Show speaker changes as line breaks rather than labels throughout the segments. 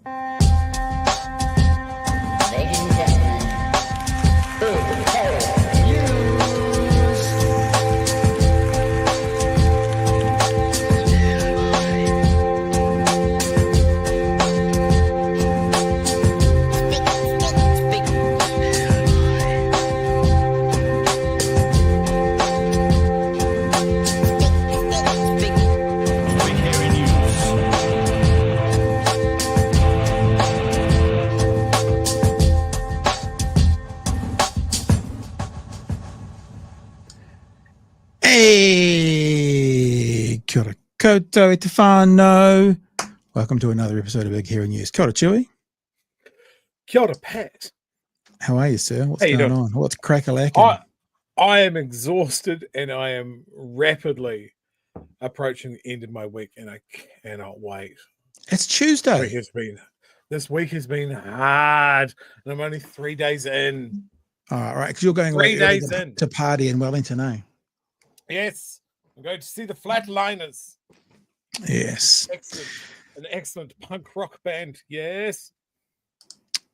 Ladies and gentlemen, big terror news.
Hey, kia ora koutou e te whānau. Welcome to another episode of Big Hero News. Kia ora, Chewy.
Kia ora, Pat.
How are you, sir? What's
How you
going
doing?
on? What's crack-a-lacking?
I am exhausted and I am rapidly approaching the end of my week, and I cannot wait.
It's Tuesday.
This week has been hard, and I'm only 3 days in.
All right, because you're going
3
early
days in.
to party in Wellington, eh?
Yes, I'm going to see the Flatliners.
Yes.
An excellent punk rock band. Yes.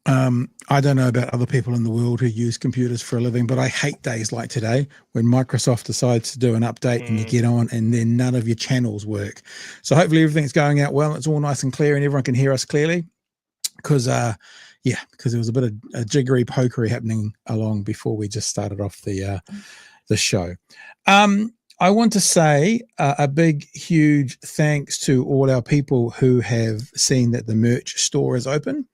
I don't know about other people in the world who use computers for a living, but I hate days like today when Microsoft decides to do an update and you get on and then none of your channels work. So hopefully everything's going out well. It's all nice and clear and everyone can hear us clearly because there was a bit of a jiggery pokery happening along before we just started off the show. I want to say a big, huge thanks to all our people who have seen that the merch store is open.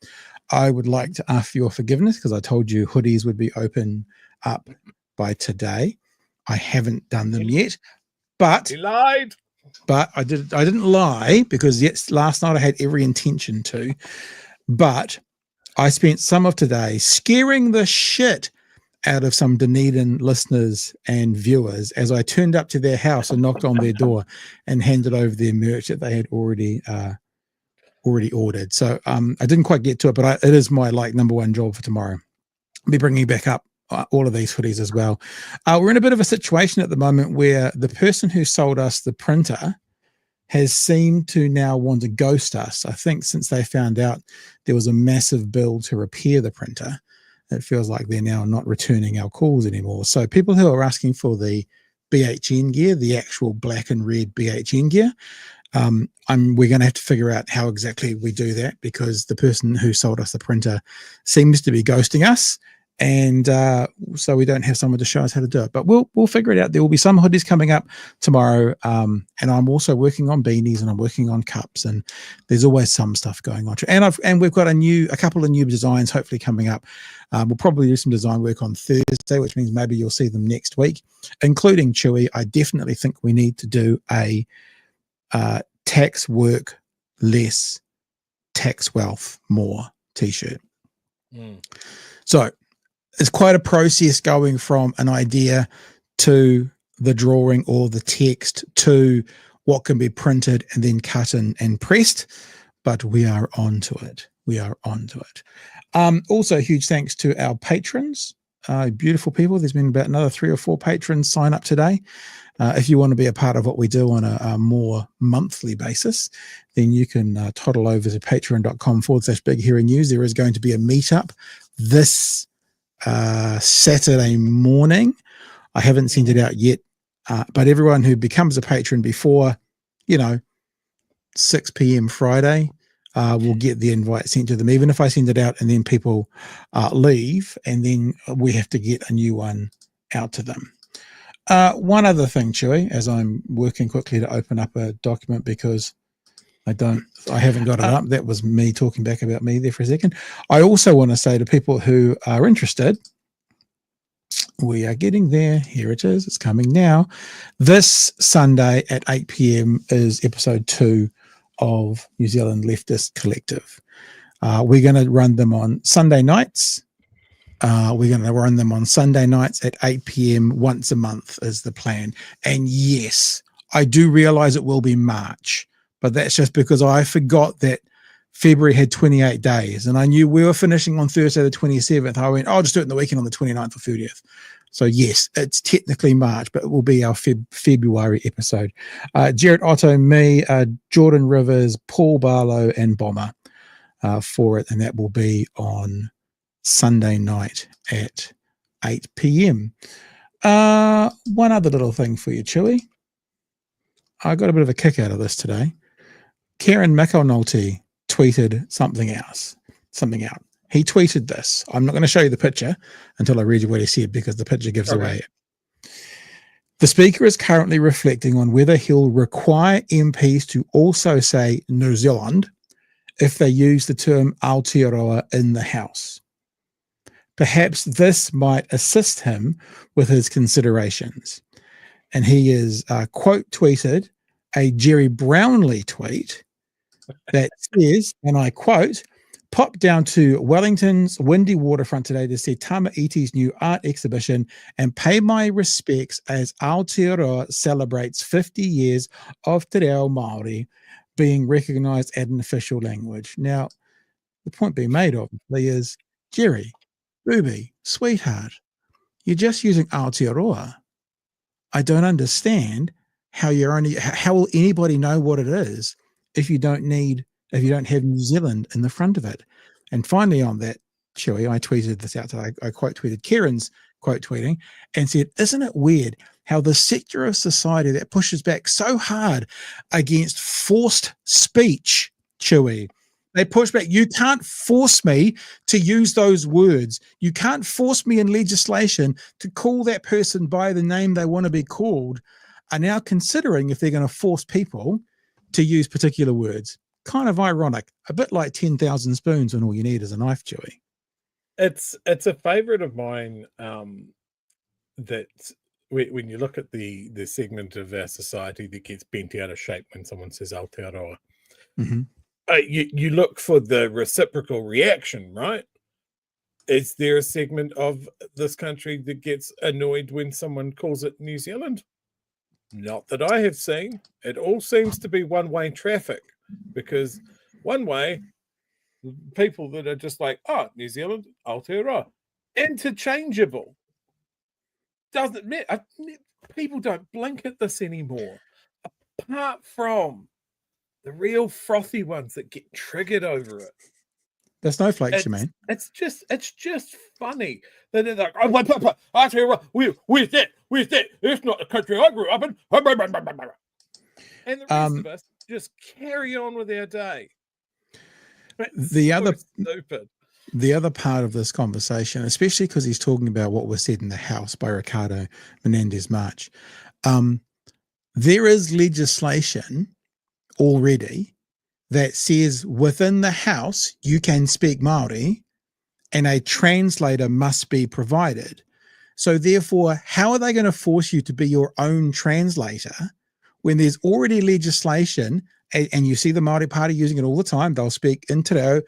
I would like to ask for your forgiveness because I told you hoodies would be open up by today. I haven't done them yet, but
He lied.
But I didn't lie because yes, last night I had every intention to, but I spent some of today scaring the shit out of some Dunedin listeners and viewers as I turned up to their house and knocked on their door and handed over their merch that they had already ordered. So I didn't quite get to it, but it is my number one job for tomorrow. I'll be bringing back up all of these hoodies as well. We're in a bit of a situation at the moment where the person who sold us the printer has seemed to now want to ghost us. I think since they found out there was a massive bill to repair the printer, it feels like they're now not returning our calls anymore. So people who are asking for the BHN gear, the actual black and red BHN gear, we're going to have to figure out how exactly we do that because the person who sold us the printer seems to be ghosting us, and so we don't have someone to show us how to do it. But we'll figure it out. There will be some hoodies coming up tomorrow, and I'm also working on beanies and I'm working on cups, and there's always some stuff going on. And we've got a couple of new designs hopefully coming up. We'll probably do some design work on Thursday, which means maybe you'll see them next week, including Chewy. I definitely think we need to do a tax work less, tax wealth more t-shirt. So it's quite a process going from an idea to the drawing or the text to what can be printed and then cut and pressed, but we are on to it. Also, huge thanks to our patrons, beautiful people. There's been about another 3 or 4 patrons sign up today. If you want to be a part of what we do on a more monthly basis, then you can toddle over to patreon.com/Big Hero News. There is going to be a meetup this Saturday morning. I haven't sent it out yet, but everyone who becomes a patron before, 6 p.m. Friday will get the invite sent to them, even if I send it out and then people leave, and then we have to get a new one out to them. One other thing, Chewy, as I'm working quickly to open up a document because I haven't got it up. That was me talking back about me there for a second. I also want to say to people who are interested, we are getting there. Here it is. It's coming now. This Sunday at 8 p.m. is episode 2 of New Zealand Leftist Collective. We're going to run them on Sunday nights. We're going to run them on Sunday nights at 8 p.m. once a month is the plan. And yes, I do realize it will be March, but that's just because I forgot that February had 28 days and I knew we were finishing on Thursday the 27th. I went, I'll just do it in the weekend on the 29th or 30th. So yes, it's technically March, but it will be our February episode. Jared Otto, me, Jordan Rivers, Paul Barlow, and Bomber. for it, and that will be on Sunday night at 8 p.m. One other little thing for you, Chewy. I got a bit of a kick out of this today. Kieran McAnulty tweeted something out. He tweeted this. I'm not going to show you the picture until I read you what he said, because the picture gives away. The Speaker is currently reflecting on whether he'll require MPs to also say New Zealand if they use the term Aotearoa in the House. Perhaps this might assist him with his considerations. And he is quote tweeted a Jerry Brownlee tweet that says, and I quote, "Popped down to Wellington's windy waterfront today to see Tama Iti's new art exhibition and pay my respects as Aotearoa celebrates 50 years of te reo Māori being recognised as an official language." Now, the point being made obviously is, Jerry, Ruby, sweetheart, you're just using Aotearoa. I don't understand how will anybody know what it is if you don't have New Zealand in the front of it. And finally on that, Chewy, I tweeted this out today. I quote tweeted Kieran's quote tweeting and said, "Isn't it weird how the sector of society that pushes back so hard against forced speech, Chewy, they push back. You can't force me to use those words. You can't force me in legislation to call that person by the name they want to be called," are now considering if they're going to force people to use particular words. Kind of ironic, a bit like 10,000 spoons when all you need is a knife, Chewy.
It's a favourite of mine, that when you look at the segment of our society that gets bent out of shape when someone says Aotearoa, you look for the reciprocal reaction, right? Is there a segment of this country that gets annoyed when someone calls it New Zealand? Not that I have seen. It all seems to be one-way traffic, because one way, people that are just like, oh, New Zealand, Aotearoa, interchangeable. Doesn't matter. People don't blink at this anymore. Apart from the real frothy ones that get triggered over it.
The snowflakes, you mean?
It's just funny that they're like, oh, Aotearoa, where's that? It's not the country I grew up in. And the rest of us just carry on with our day.
The other part of this conversation, especially because he's talking about what was said in the House by Ricardo Menendez March, there is legislation already that says within the House you can speak Māori and a translator must be provided. So therefore, how are they going to force you to be your own translator when there's already legislation? And you see the Māori Party using it all the time. They'll speak in te reo,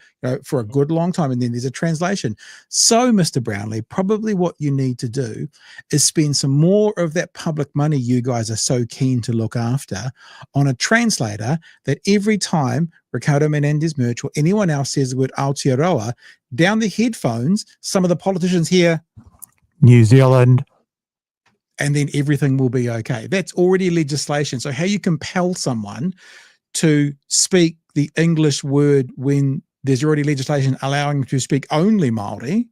for a good long time, and then there's a translation. So, Mr. Brownlee, probably what you need to do is spend some more of that public money you guys are so keen to look after on a translator, that every time Ricardo Menendez March or anyone else says the word Aotearoa, down the headphones, some of the politicians hear New Zealand, and then everything will be okay. That's already legislation. So how you compel someone to speak the English word when there's already legislation allowing them to speak only Māori?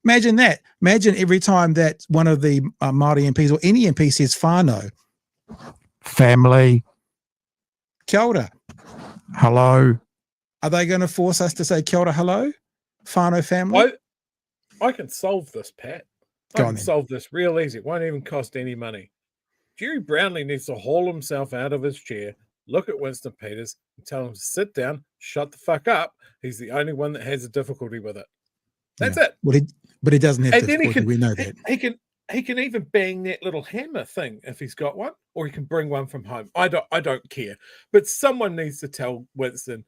Imagine that. Imagine every time that one of the Māori MPs or any MP says whānau, family, kia ora, hello. Are they going to force us to say kia ora, hello, whānau, family?
I can solve this, Pat. I can solve this real easy. It won't even cost any money. Jerry Brownlee needs to haul himself out of his chair, look at Winston Peters and tell him to sit down, shut the fuck up. He's the only one that has a difficulty with it. That's it.
But he doesn't have difficulty. We know that.
He can even bang that little hammer thing if he's got one, or he can bring one from home. I don't care. But someone needs to tell Winston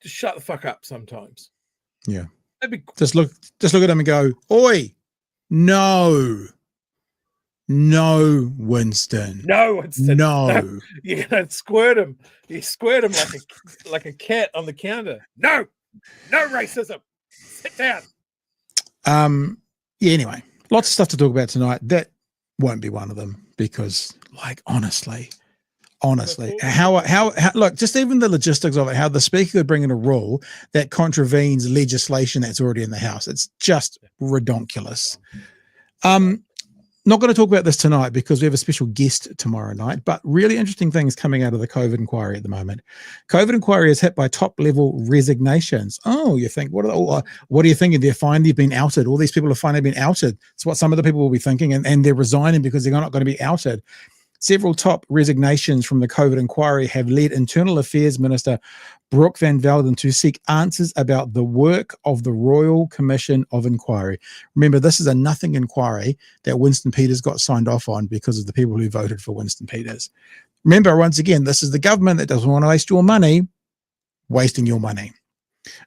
to shut the fuck up sometimes.
Yeah. Just look at him and go, oi, no, Winston.
No, Winston.
No.
You're going to squirt him. You squirt him like a cat on the counter. No racism. Sit down.
Yeah, anyway, lots of stuff to talk about tonight. That won't be one of them because, like, honestly, Honestly, how look, just even the logistics of it, how the speaker could bring in a rule that contravenes legislation that's already in the House. It's just redonkulous. Not going to talk about this tonight because we have a special guest tomorrow night, but really interesting things coming out of the COVID inquiry at the moment. COVID inquiry is hit by top level resignations. Oh, you think, what are you thinking? They're finally been outed. All these people have finally been outed. It's what some of the people will be thinking, and they're resigning because they're not going to be outed. Several top resignations from the COVID inquiry have led Internal Affairs Minister Brooke Van Velden to seek answers about the work of the Royal Commission of Inquiry. Remember, this is a nothing inquiry that Winston Peters got signed off on because of the people who voted for Winston Peters. Remember, once again, this is the government that doesn't want to waste your money, wasting your money.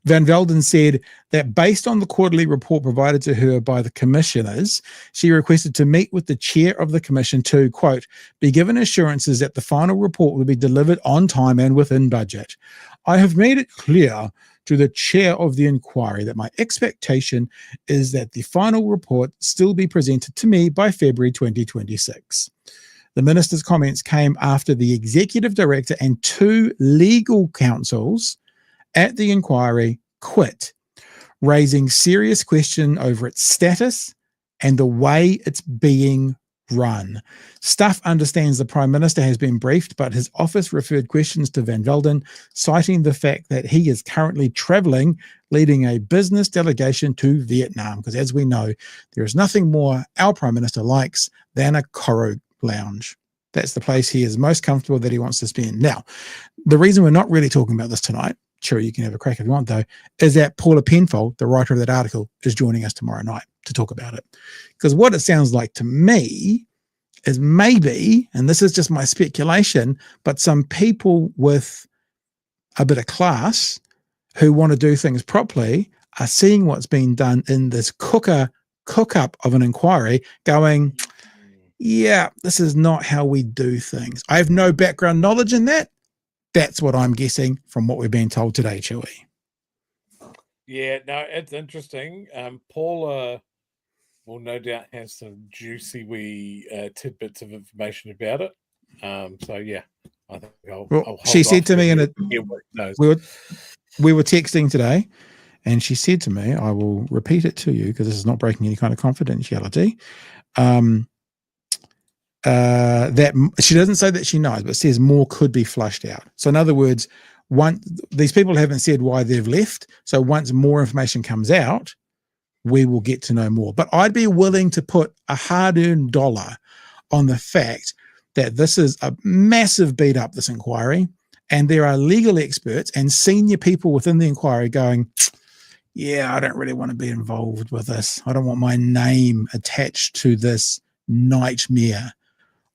Van Velden said that based on the quarterly report provided to her by the commissioners, she requested to meet with the chair of the commission to, quote, be given assurances that the final report will be delivered on time and within budget. I have made it clear to the chair of the inquiry that my expectation is that the final report still be presented to me by February 2026. The minister's comments came after the executive director and 2 legal counsels at the inquiry quit, raising serious question over its status and the way it's being run. Stuff understands the Prime Minister has been briefed, but his office referred questions to Van Velden, citing the fact that he is currently travelling, leading a business delegation to Vietnam, because as we know, there is nothing more our Prime Minister likes than a Koro lounge. That's the place he is most comfortable that he wants to spend. Now, the reason we're not really talking about this tonight, sure, you can have a crack if you want, though, is that Paula Penfold, the writer of that article, is joining us tomorrow night to talk about it. Because what it sounds like to me is maybe, and this is just my speculation, but some people with a bit of class who want to do things properly are seeing what's being done in this cook-up of an inquiry going, yeah, this is not how we do things. I have no background knowledge in that. That's what I'm guessing from what we've been told today, Chewy.
Yeah, no, it's interesting. Paula will no doubt have some juicy wee tidbits of information about it. So yeah, I think I'll
she said to me in we were texting today, and she said to me, I will repeat it to you because this is not breaking any kind of confidentiality. That she doesn't say that she knows, but says more could be flushed out. So in other words, these people haven't said why they've left. So once more information comes out, we will get to know more. But I'd be willing to put a hard-earned dollar on the fact that this is a massive beat up, this inquiry, and there are legal experts and senior people within the inquiry going, yeah, I don't really want to be involved with this. I don't want my name attached to this nightmare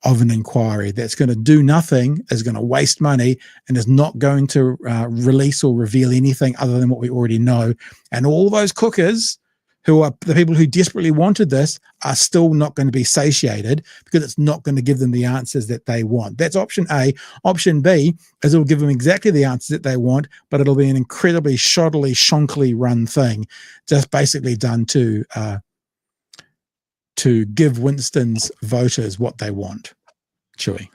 of an inquiry that's going to do nothing, is going to waste money, and is not going to release or reveal anything other than what we already know. And all those cookers who are the people who desperately wanted this are still not going to be satiated because it's not going to give them the answers that they want. That's option A. Option B is it'll give them exactly the answers that they want, but it'll be an incredibly shoddily, shonkily run thing, just basically done to give Winston's voters what they want. Chewy.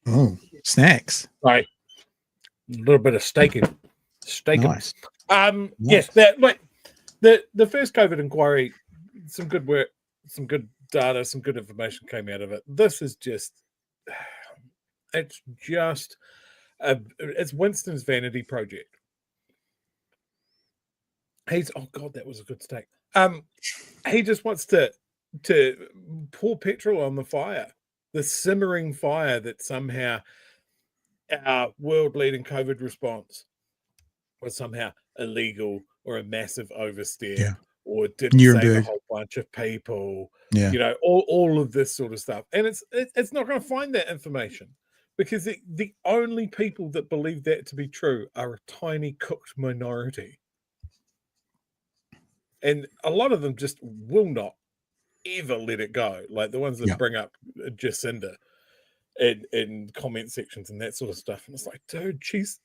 Oh, snacks.
Right. A little bit of staking.
Nice.
Yes, the first COVID inquiry, some good work, some good data, some good information came out of it. This is just, it's Winston's vanity project. Oh God, that was a good steak. He just wants to pour petrol on the fire, the simmering fire that somehow our world-leading COVID response was somehow illegal or a massive overstep, or didn't save a whole bunch of people. You know, all of this sort of stuff, and it's not going to find that information because the only people that believe that to be true are a tiny cooked minority, and a lot of them just will not ever let it go, like the ones that bring up Jacinda in comment sections and that sort of stuff. And it's like, dude, she's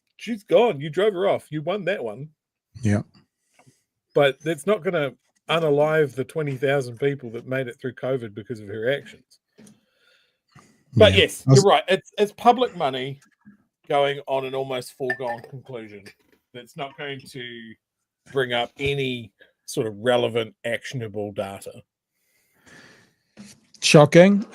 gone. You drove her off. You won that one.
Yeah.
But that's not going to unalive the 20,000 people that made it through COVID because of her actions. But
Yeah.
yes, you're right. It's public money going on an almost foregone conclusion that's not going to bring up any sort of relevant, actionable data.
Shocking.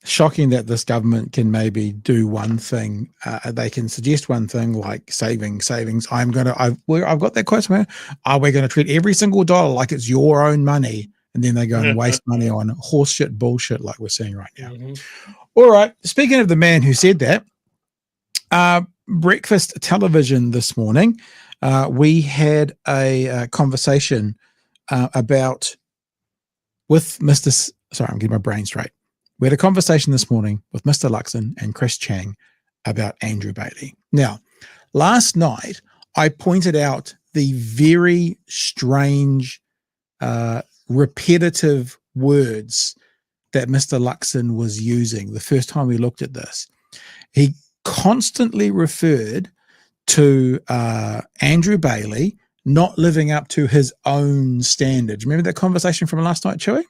Shocking that this government can maybe do one thing. They can suggest one thing like savings. I've got that quote somewhere. We're going to treat every single dollar like it's your own money. And then they go and waste money on horseshit bullshit like we're seeing right now. All right. Speaking of the man who said that, breakfast television this morning, we had a conversation with Mr. Sorry, I'm getting my brain straight. We had a conversation this morning with Mr. Luxon and Chris Chang about Andrew Bailey. Now, last night, I pointed out the very strange, repetitive words that Mr. Luxon was using the first time we looked at this. He constantly referred to Andrew Bailey not living up to his own standards. Remember that conversation from last night, Chewy?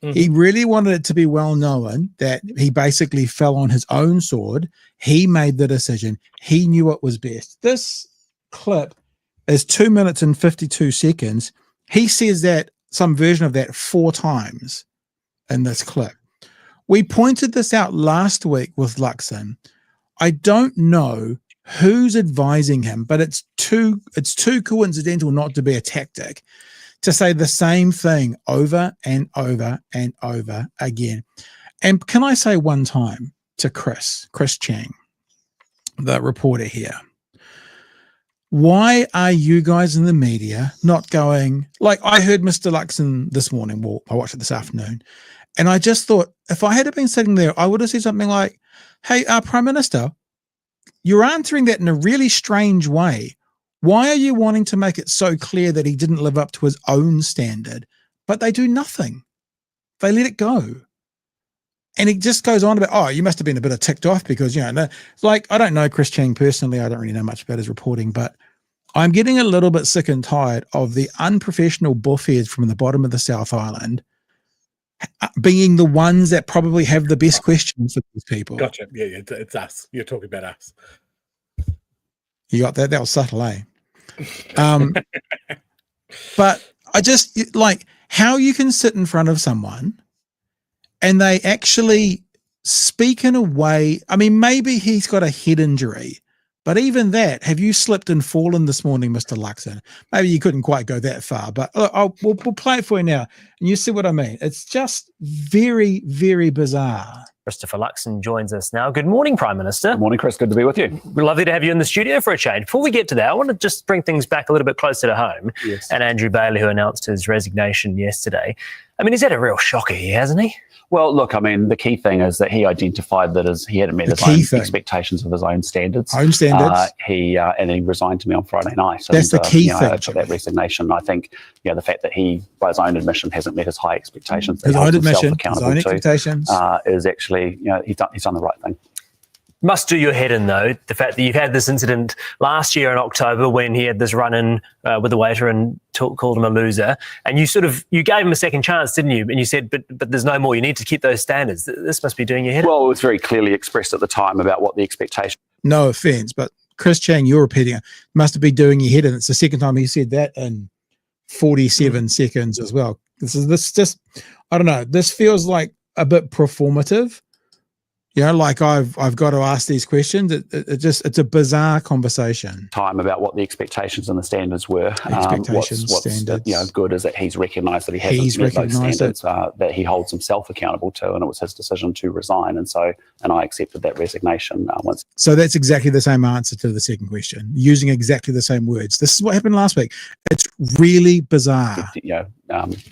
Mm-hmm. He really wanted it to be well known that he basically fell on his own sword. He made the decision. He knew what was best. This clip is 2 minutes and 52 seconds. He says that, some version of that, 4 times in this clip. We pointed this out last week with Luxon. I don't know who's advising him, but it's too coincidental not to be a tactic to say the same thing over and over and over again. And can I say one time to Chris Chang, the reporter here, why are you guys in the media not going, like I heard Mr. Luxon this morning, well, I watched it this afternoon, and I just thought, if I had been sitting there, I would have said something like, hey, Prime Minister, you're answering that in a really strange way. Why are you wanting to make it so clear that he didn't live up to his own standard? But they do nothing. They let it go. And he just goes on about, you must have been a bit ticked off because, like, I don't know Chris Chang personally. I don't really know much about his reporting, but I'm getting a little bit sick and tired of the unprofessional buffheads from the bottom of the South Island being the ones that probably have the best questions for these people.
Gotcha. Yeah, it's us. You're talking about us.
You got that? That was subtle, eh? But I just like how you can sit in front of someone and they actually speak in a way. I mean, maybe he's got a head injury, but even that, have you slipped and fallen this morning, Mr. Luxon? Maybe you couldn't quite go that far, but we'll play it for you now and you see what I mean. It's just very, very bizarre.
Christopher Luxon joins us now. Good morning, Prime Minister.
Good morning, Chris. Good to be with you.
Lovely to have you in the studio for a change. Before we get to that, I want to just bring things back a little bit closer to home.
Yes.
And Andrew Bailey, who announced his resignation yesterday. I mean, he's had a real shocker here, hasn't he?
Well, look, I mean, the key thing is that he identified that he hadn't met his own expectations of his own standards.
And
he resigned to me on Friday night.
That's the key thing.
For that resignation, I think, the fact that he, by his own admission, hasn't met his high expectations,
his own admission, his own expectations,
is actually, he's done the right thing.
Must do your head in, though, the fact that you've had this incident last year in October when he had this run-in with the waiter and called him a loser, and you gave him a second chance, didn't you? And you said, but there's no more. You need to keep those standards. This must be doing your head in.
Well, it was very clearly expressed at the time about what the expectation.
No offence, but Chris Chang, you're repeating it. Must have been doing your head in. It's the second time he said that in 47 seconds as well. I don't know. This feels like a bit performative. Like I've got to ask these questions. It's a bizarre conversation.
Time about what the expectations and the standards were. What's good is that he's recognised that he hasn't met those standards that he holds himself accountable to, and it was his decision to resign. And I accepted that resignation once.
So that's exactly the same answer to the second question, using exactly the same words. This is what happened last week. It's really bizarre.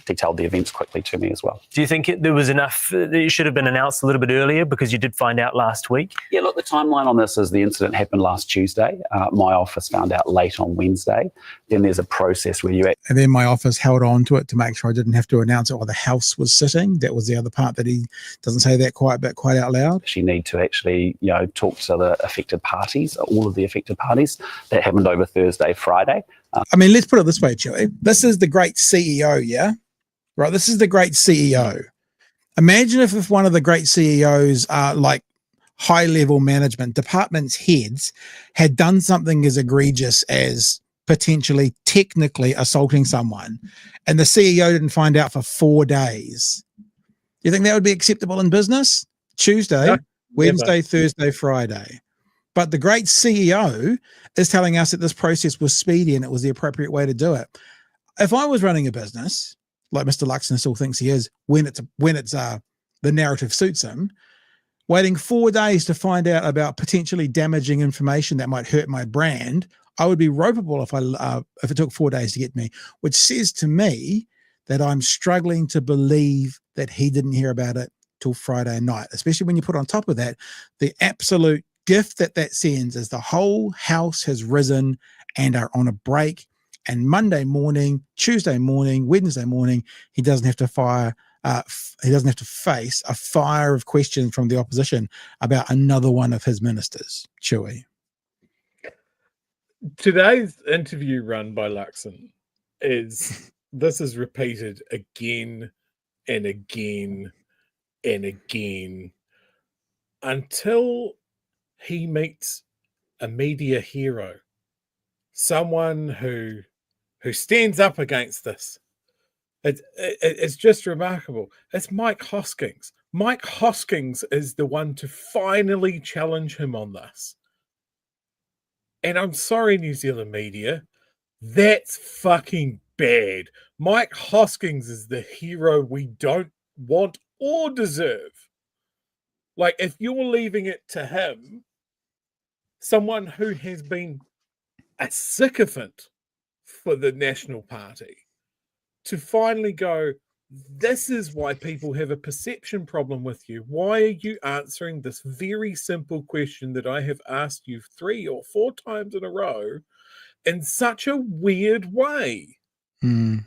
Detailed the events quickly to me as well.
Do you think there was enough that it should have been announced a little bit earlier because you did find out last week?
Yeah, look, the timeline on this is the incident happened last Tuesday. My office found out late on Wednesday. Then there's a process where
and then my office held on to it to make sure I didn't have to announce it while the house was sitting. That was the other part that he doesn't say that quite out loud.
You need to actually, talk to the affected parties, all of the affected parties. That happened over Thursday, Friday.
I mean, let's put it this way, Chewy. This is the great CEO, yeah? Right, this is the great CEO. Imagine if one of the great CEOs, like high-level management departments heads, had done something as egregious as potentially technically assaulting someone, and the CEO didn't find out for 4 days. You think that would be acceptable in business? Tuesday,
No,
Wednesday,
never.
Thursday, Friday. But the great CEO is telling us that this process was speedy and it was the appropriate way to do it. If I was running a business, like Mr. Luxon still thinks he is, when it's the narrative suits him, waiting 4 days to find out about potentially damaging information that might hurt my brand, I would be ropeable if it took 4 days to get me, which says to me that I'm struggling to believe that he didn't hear about it till Friday night, especially when you put on top of that the absolute gift that sends is the whole house has risen and are on a break, and Monday morning, Tuesday morning, Wednesday morning, he doesn't have to face a fire of questions from the opposition about another one of his ministers. Chewy.
Today's interview run by Luxon this is repeated again and again and again until he meets a media hero, someone who stands up against this. It's just remarkable. It's Mike Hoskins. Mike Hoskins is the one to finally challenge him on this. And I'm sorry, New Zealand media, that's fucking bad. Mike Hoskins is the hero we don't want or deserve. Like, if you're leaving it to him, someone who has been a sycophant for the National Party, to finally go, this is why people have a perception problem with you. Why are you answering this very simple question that I have asked you 3 or 4 times in a row in such a weird way?
Mm.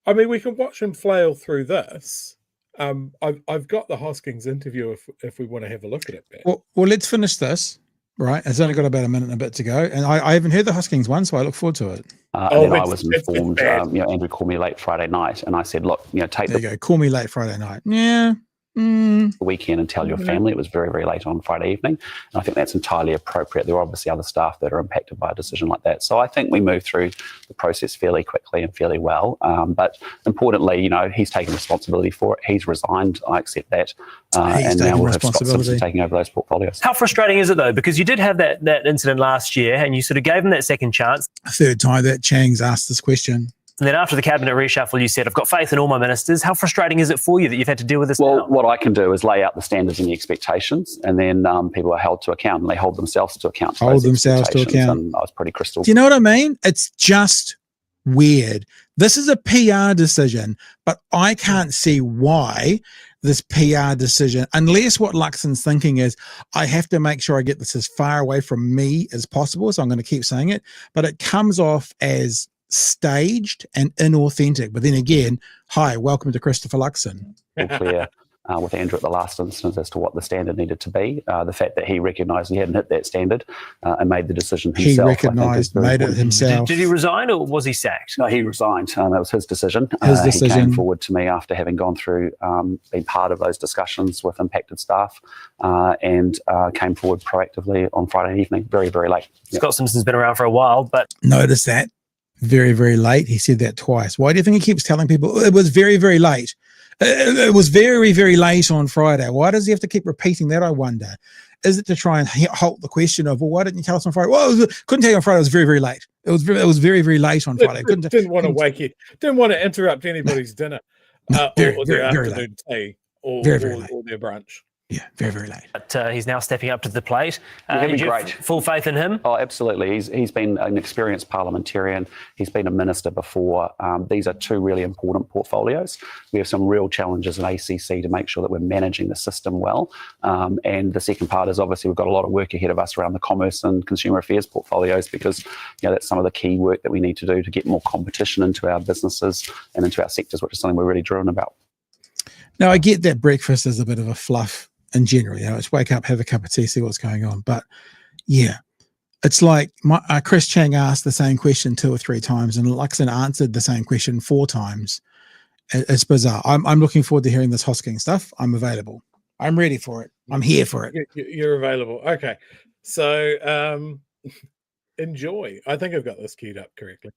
I mean, we can watch him flail through this. I've got the Hoskins interview if we want to have a look at it, Ben.
Well, let's finish this. Right, it's only got about a minute and a bit to go, and I haven't heard the Hoskins one, so I look forward to it.
And then I was informed. Andrew called me late Friday night, and I said, "Look, take
there you go. Call me late Friday night. Yeah."
The weekend and tell your family. It was very, very late on Friday evening. And I think that's entirely appropriate. There are obviously other staff that are impacted by a decision like that. So I think we moved through the process fairly quickly and fairly well. But importantly, he's taken responsibility for it. He's resigned. I accept that. And now we'll have Scott Simpson taking over those portfolios.
How frustrating is it, though? Because you did have that incident last year and you sort of gave him that second chance.
Third time that Chang's asked this question.
And then after the cabinet reshuffle, you said, I've got faith in all my ministers. How frustrating is it for you that you've had to deal with this now?
Well, what I can do is lay out the standards and the expectations, and then people are held to account, and they hold themselves to account. And I was pretty crystal.
Do you know what I mean? It's just weird. This is a PR decision, but I can't see why this PR decision, unless what Luxon's thinking is, I have to make sure I get this as far away from me as possible, so I'm going to keep saying it, but it comes off as staged and inauthentic. But then again, hi, welcome to Christopher Luxon.
Clear with Andrew at the last instance as to what the standard needed to be. The fact that he recognised he hadn't hit that standard and made the decision himself.
He recognised, made it himself.
Did he resign or was he sacked?
No, he resigned. That was his decision. He came forward to me after having gone through, being part of those discussions with impacted staff and came forward proactively on Friday evening, very, very late.
Scott Simpson's been around for a while, but...
Notice that. Very, very late. He said that twice. Why do you think he keeps telling people it was very, very late? It was very, very late on Friday. Why does he have to keep repeating that, I wonder? Is it to try and halt the question of, well, why didn't you tell us on Friday? Well, couldn't tell you on Friday. It was very, very late. It was very, very late on Friday.
Didn't want to wake you. Didn't want to interrupt anybody's dinner or their afternoon tea or their brunch.
Yeah, very, very late.
But he's now stepping up to the plate.
He's great.
Full faith in him?
Oh, absolutely. He's been an experienced parliamentarian. He's been a minister before. These are 2 really important portfolios. We have some real challenges in ACC to make sure that we're managing the system well. And the second part is obviously we've got a lot of work ahead of us around the commerce and consumer affairs portfolios because that's some of the key work that we need to do to get more competition into our businesses and into our sectors, which is something we're really driven about.
Now, I get that breakfast is a bit of a fluff in general, it's wake up, have a cup of tea, see what's going on. But yeah, it's like Chris Chang asked the same question 2 or 3 times and Luxon answered the same question 4 times. It's bizarre. I'm looking forward to hearing this Hosking stuff. I'm available. I'm ready for it. I'm here for it.
You're available. Okay. So enjoy. I think I've got this queued up correctly.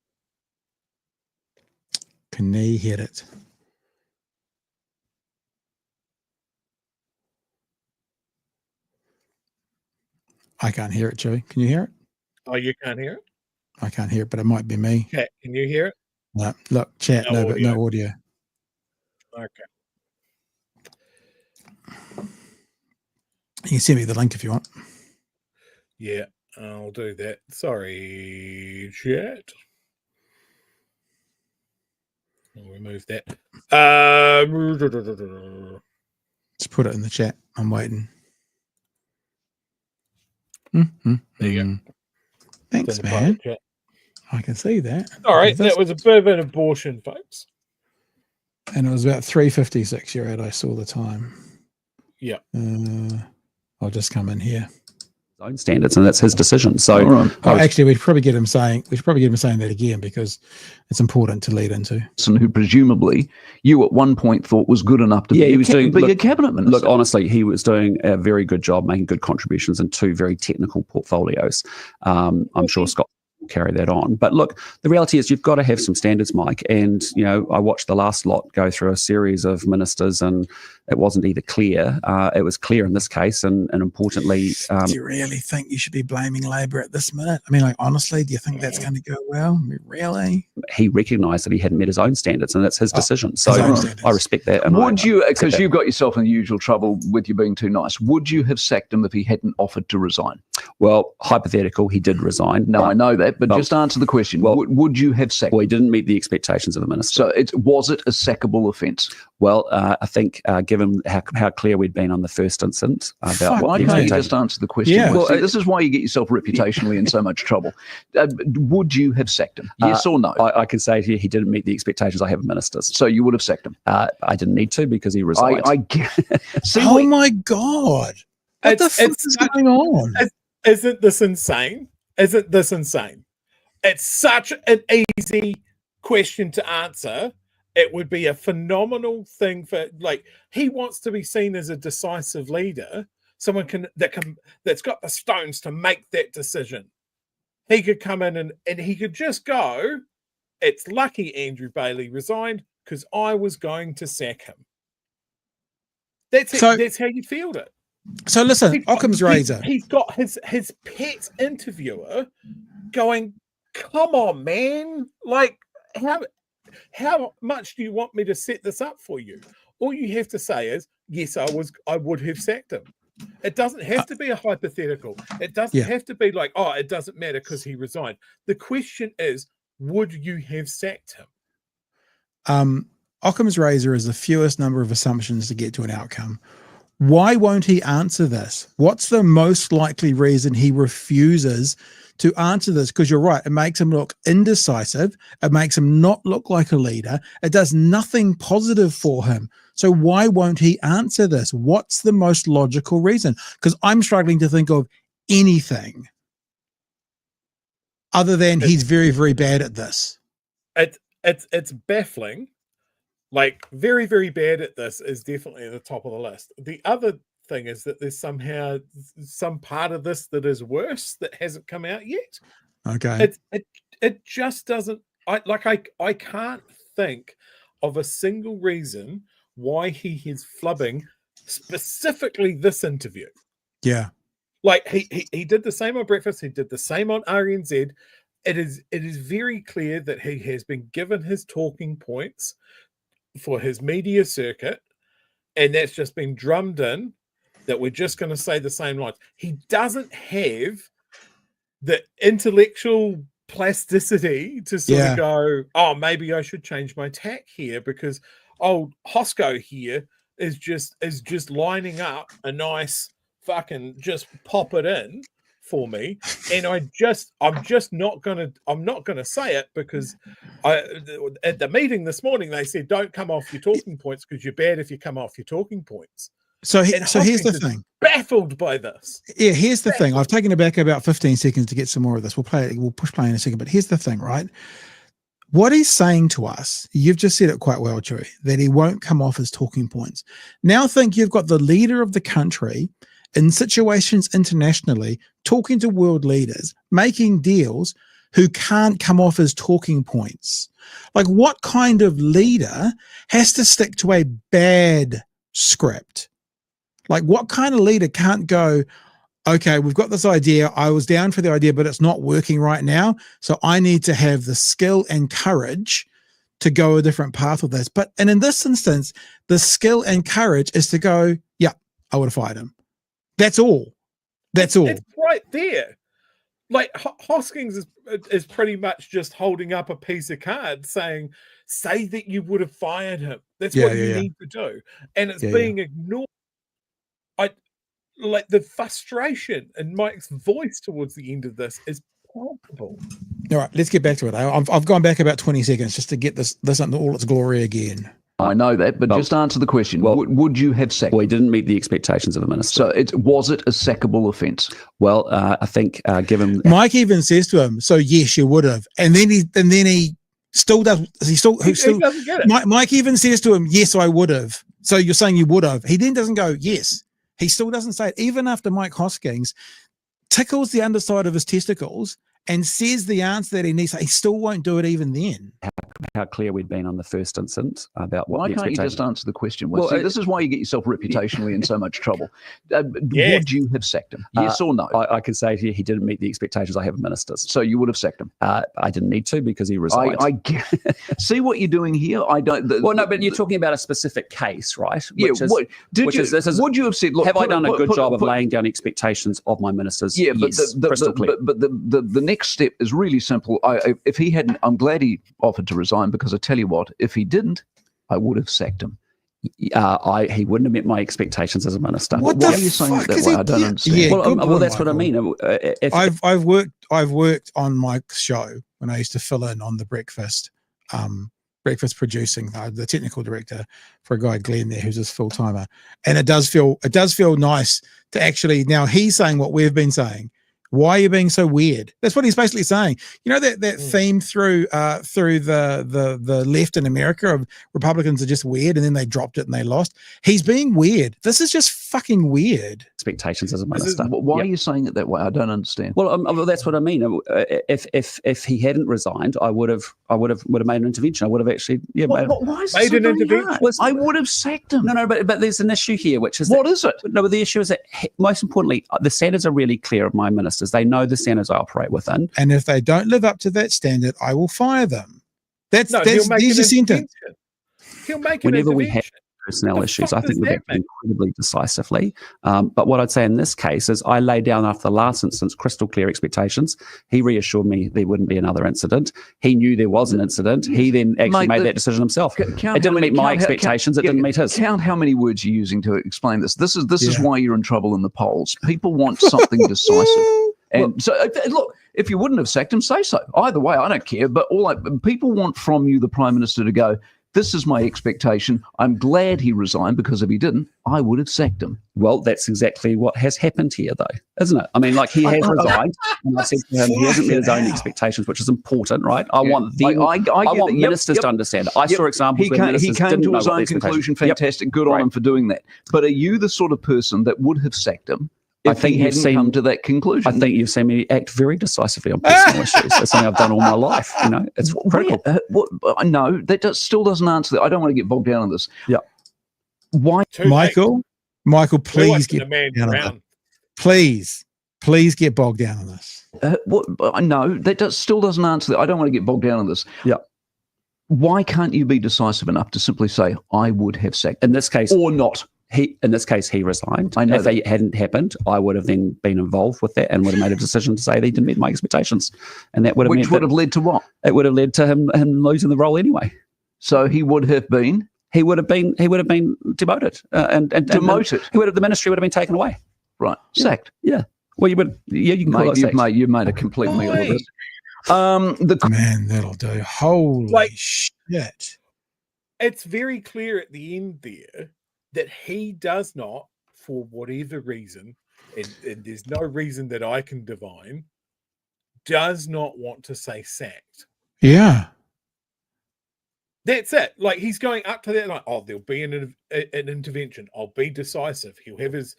Can you hear it? I can't hear it, Joey. Can you hear it?
Oh, you can't hear it?
I can't hear it, but it might be me.
Chat, can you hear it?
No, look, chat, no, but no audio.
Okay.
You can send me the link if you want.
Yeah, I'll do that. Sorry, chat. I'll remove that.
Just put it in the chat. I'm waiting.
There you go.
Thanks, man. I can see that.
All right, that was a bit of an abortion, folks.
And it was about 3:56. You're right. I saw the time.
Yeah.
I'll just come in here.
Own standards, and that's his decision. So,
actually, we should probably get him saying that again, because it's important to lead into.
Who presumably you at one point thought was good enough to be a cabinet minister.
Look, honestly, he was doing a very good job, making good contributions in two very technical portfolios. I'm sure Scott will carry that on. But look, the reality is you've got to have some standards, Mike. And, you know, I watched the last lot go through a series of ministers, and it wasn't either clear. It was clear in this case, and importantly...
do you really think you should be blaming Labor at this minute? I mean, like, honestly, do you think that's going to go well? I mean, really?
He recognised that he hadn't met his own standards, and that's his decision. So I respect that. And
would you, because you've got yourself in the usual trouble with you being too nice, would you have sacked him if he hadn't offered to resign?
Well, hypothetical, he did resign.
No, I know that, but just answer the question. Well, would you have sacked him?
Well, he didn't meet the expectations of the minister.
So was it a sackable offence?
Well, I think given how clear we'd been on the first incident about
why can't you just answer the question?
Yeah.
Well, see, this is why you get yourself reputationally in so much trouble. Would you have sacked him? Yes or no?
I can say to you, he didn't meet the expectations I have of ministers.
So you would have sacked him?
I didn't need to because he resigned.
See, my God. What the fuck is going on?
Isn't this insane? Isn't this insane? It's such an easy question to answer. It would be a phenomenal thing for, like, he wants to be seen as a decisive leader, someone that's got the stones to make that decision. He could come in and he could just go, it's lucky Andrew Bailey resigned because I was going to sack him. That's how you feel it.
So listen, Occam's razor.
He's got his pet interviewer going, come on, man. Like, how much do you want me to set this up for you? All you have to say is, yes, I would have sacked him. It doesn't have to be a hypothetical. It doesn't have to be like, oh, it doesn't matter because he resigned. The question is, would you have sacked him?
Occam's razor is the fewest number of assumptions to get to an outcome. Why won't he answer this? What's the most likely reason he refuses to answer this? Because you're right, it makes him look indecisive. It makes him not look like a leader. It does nothing positive for him. So why won't he answer this? What's the most logical reason? Because I'm struggling to think of anything other than he's very, very bad at this.
It's baffling. Like, very, very bad at this is definitely at the top of the list. The other thing is that there's somehow some part of this that is worse that hasn't come out yet.
Okay.
It just doesn't. I can't think of a single reason why he is flubbing specifically this interview.
Yeah.
Like he did the same on Breakfast. He did the same on RNZ. It is very clear that he has been given his talking points for his media circuit, and that's just been drummed in that we're just going to say the same lines. He doesn't have the intellectual plasticity to sort of go, oh, maybe I should change my tack here because old Hosco here is just lining up a nice fucking just pop it in for me, and I'm not gonna say it because at the meeting this morning they said don't come off your talking points because you're bad if you come off your talking points. So
here's the thing.
Baffled by this.
Yeah, here's the thing. I've taken it back about 15 seconds to get some more of this. We'll push play in a second, but here's the thing, right? What he's saying to us, you've just said it quite well, Chewy, that he won't come off as talking points. Now think you've got the leader of the country in situations internationally, talking to world leaders, making deals who can't come off as talking points. Like, what kind of leader has to stick to a bad script? Like, what kind of leader can't go, okay, we've got this idea. I was down for the idea, but it's not working right now. So I need to have the skill and courage to go a different path with this. And in this instance, the skill and courage is to go, yeah, I would have fired him. That's all. That's all.
It's right there. Like, Hoskins is pretty much just holding up a piece of card saying, say that you would have fired him. That's what you need to do. And it's being ignored. Like, the frustration in Mike's voice towards the end of this is palpable.
All right, let's get back to it. I've gone back about 20 seconds just to get this in all its glory again.
I know that, but just answer the question. Well, would you have sacked?
Well, he didn't meet the expectations of the minister.
So was it a sackable offence?
Well, I think given
Mike even says to him, "So yes, you would have," and then he still does. He doesn't get it. Mike even says to him, "Yes, I would have." So you're saying you would have. He then doesn't go, "Yes." He still doesn't say it, even after Mike Hoskins tickles the underside of his testicles and says the answer that he needs. He still won't do it even then.
How clear we'd been on the first instance about what.
Why can't you just answer the question? Well, see, this is why you get yourself reputationally in so much trouble. Would you have sacked him? Yes or no?
I can say he didn't meet the expectations I have of ministers.
So you would have sacked him?
I didn't need to because he resigned.
See what you're doing here? I don't.
Well, no, but you're talking about a specific case, right?
Yeah. Would you have said? Look,
have I done a good job of laying down expectations of my ministers?
Yeah, but
yes, crystal clear.
But the next step is really simple. If he hadn't, I'm glad he offered to resign, because I tell you what, if he didn't, I would have sacked him.
He wouldn't have met my expectations as a minister.
Why are you saying it that way? I don't understand.
Yeah,
well, that's what I mean.
I've worked on Mike's show when I used to fill in on the breakfast producing, the technical director for a guy Glenn there who's his full timer, and it does feel nice to actually, now he's saying what we've been saying. Why are you being so weird? That's what he's basically saying. You know that theme through the left in America of Republicans are just weird, and then they dropped it and they lost. He's being weird. This is just fucking weird.
Expectations as a minister.
Why are you saying it that way? I don't understand.
Well, that's what I mean. If he hadn't resigned, I would have made an intervention. I would have actually
why is made an intervention. I would have sacked him.
No, but there's an issue here, which is
what is it?
No, but the issue is that most importantly, the standards are really clear of my ministers. They know the standards I operate within.
And if they don't live up to that standard, I will fire them. That's the sentence.
He'll make
whenever we have personnel issues, I think we've acted incredibly decisively. But what I'd say in this case is I laid down after the last instance crystal clear expectations. He reassured me there wouldn't be another incident. He knew there was an incident. He then actually made that decision himself. It didn't meet my expectations. It didn't meet his.
Count how many words you're using to explain this. This is why you're in trouble in the polls. People want something decisive. And so, look, if you wouldn't have sacked him, say so. Either way, I don't care. But people want from you, the Prime Minister, to go, this is my expectation. I'm glad he resigned, because if he didn't, I would have sacked him.
Well, that's exactly what has happened here, though, isn't it? I mean, like, he has resigned, and I said to him, he hasn't met his own expectations, which is important, right? I want ministers to understand it. I saw examples where ministers didn't know what the expectations. He came to his own conclusion. Fantastic. Good on him for doing that. But are you the sort of person that would have sacked him if he hadn't come to that conclusion? I think you've seen me act very decisively on personal issues. That's something I've done all my life. You know, it's critical.
No, that still doesn't answer that. I don't want to get bogged down on this.
Yeah.
Why,
Michael, please get bogged down on this. Please get bogged down on this.
No, that still doesn't answer that. I don't want to get bogged down on this.
Yeah.
Why can't you be decisive enough to simply say, I would have sacked him?
In this case,
or not?
In this case, he resigned.
I know
if it hadn't happened, I would have then been involved with that and would have made a decision to say that he didn't meet my expectations, and that would have
which would have led to what?
It would have led to him losing the role anyway.
So he would have been.
He would have been demoted and
demoted.
The ministry would have been taken away.
Right, sacked.
Yeah. Well, you would. Yeah, you can call it sacked.
You've made a complete meal of this.
Man, that'll do. Holy shit!
It's very clear at the end there that he does not, for whatever reason, and there's no reason that I can divine, does not want to say sacked.
Yeah.
That's it. Like, he's going up to that, like, oh, there'll be an intervention. I'll be decisive. He'll have his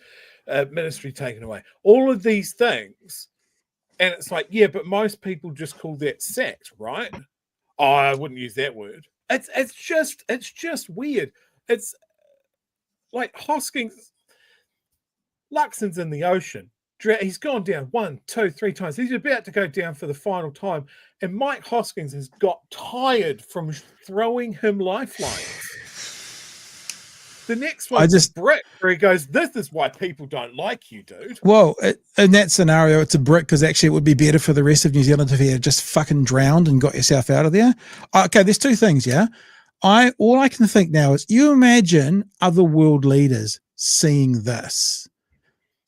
ministry taken away. All of these things. And it's like, yeah, but most people just call that sacked, right? Oh, I wouldn't use that word. It's just weird. It's like Hoskins, Luxon's in the ocean. He's gone down 1, 2, 3 times. He's about to go down for the final time. And Mike Hoskins has got tired from throwing him lifelines. The next one's a brick, where he goes, this is why people don't like you, dude.
Well, in that scenario, it's a brick because actually it would be better for the rest of New Zealand if you had just fucking drowned and got yourself out of there. Okay, there's 2 things, yeah? All I can think now is, you imagine other world leaders seeing this.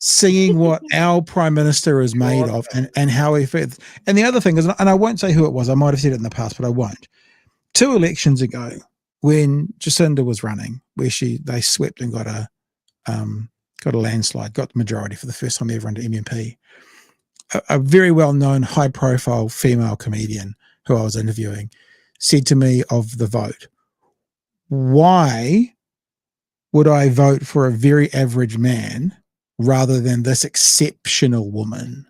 Seeing what our prime minister is made of and how he fits. And the other thing is, and I won't say who it was, I might have said it in the past, but I won't. 2 elections ago, when Jacinda was running, where they swept and got a landslide, got the majority for the first time ever under MMP, a very well-known, high-profile female comedian who I was interviewing said to me of the vote, why would I vote for a very average man rather than this exceptional woman?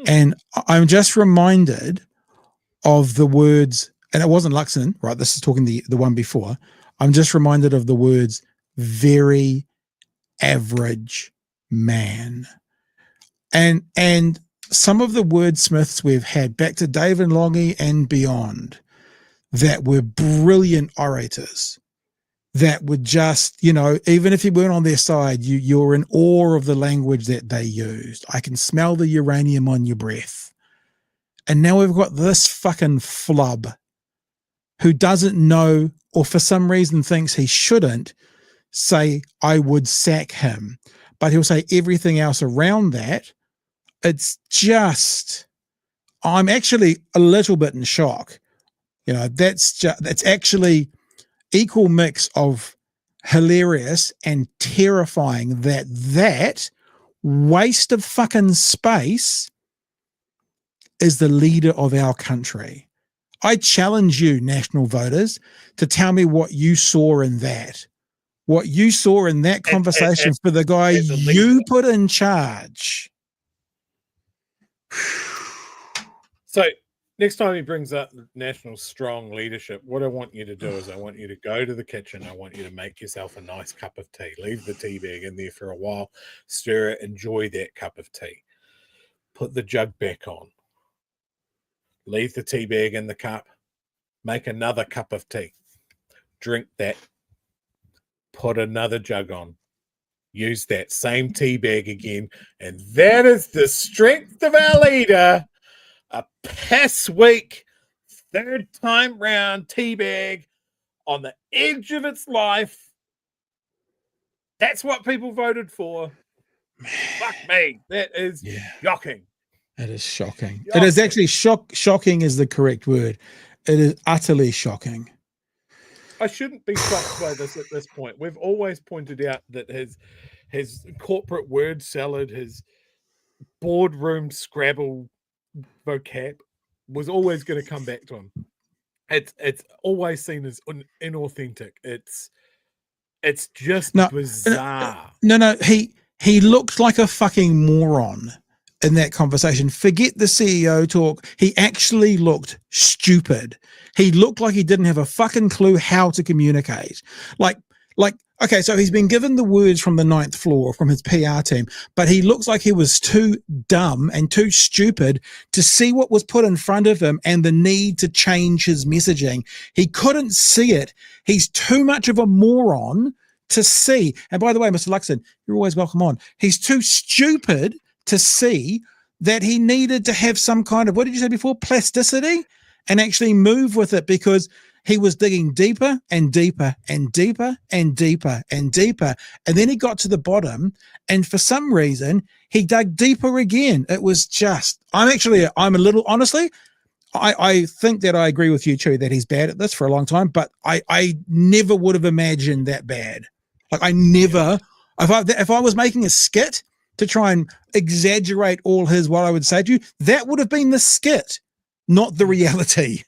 And I'm just reminded of the words, and it wasn't Luxon, right? This is talking the one before. I'm just reminded of the words, very average man. And some of the wordsmiths we've had, back to David Longy and beyond, that were brilliant orators, that would just, even if you weren't on their side, you're in awe of the language that they used. I can smell the uranium on your breath. And now we've got this fucking flub who doesn't know, or for some reason thinks he shouldn't, say, I would sack him. But he'll say everything else around that. It's just, I'm actually a little bit in shock. That's actually equal mix of hilarious and terrifying that waste of fucking space is the leader of our country. I challenge you, national voters, to tell me what you saw in that. What you saw in that conversation for the guy you put in charge.
So next time he brings up national strong leadership, what I want you to do is I want you to go to the kitchen. I want you to make yourself a nice cup of tea. Leave the tea bag in there for a while. Stir it. Enjoy that cup of tea. Put the jug back on. Leave the tea bag in the cup. Make another cup of tea. Drink that. Put another jug on. Use that same tea bag again. And that is the strength of our leader. A piss weak, 3rd time round tea bag on the edge of its life. That's what people voted for. Fuck me. That is shocking.
It is shocking. It is actually shocking is the correct word. It is utterly shocking.
I shouldn't be shocked by this at this point. We've always pointed out that his corporate word salad, his boardroom Scrabble vocab was always going to come back to him. It's always seen as inauthentic. It's just bizarre.
No, he looked like a fucking moron in that conversation. Forget the CEO talk. He actually looked stupid. He looked like he didn't have a fucking clue how to communicate. Like, okay, so he's been given the words from the 9th floor from his PR team, but he looks like he was too dumb and too stupid to see what was put in front of him and the need to change his messaging. He couldn't see it. He's too much of a moron to see. And by the way, Mr. Luxon, you're always welcome on. He's too stupid to see that he needed to have some kind of, what did you say before, plasticity, and actually move with it, because he was digging deeper and deeper and deeper and deeper and deeper. And then he got to the bottom, and for some reason he dug deeper again. It was just, I'm a little, honestly, I think that I agree with you too, that he's bad at this for a long time, but I never would have imagined that bad. Like, I never, if I was making a skit to try and exaggerate all his, what I would say to you, that would have been the skit, not the reality.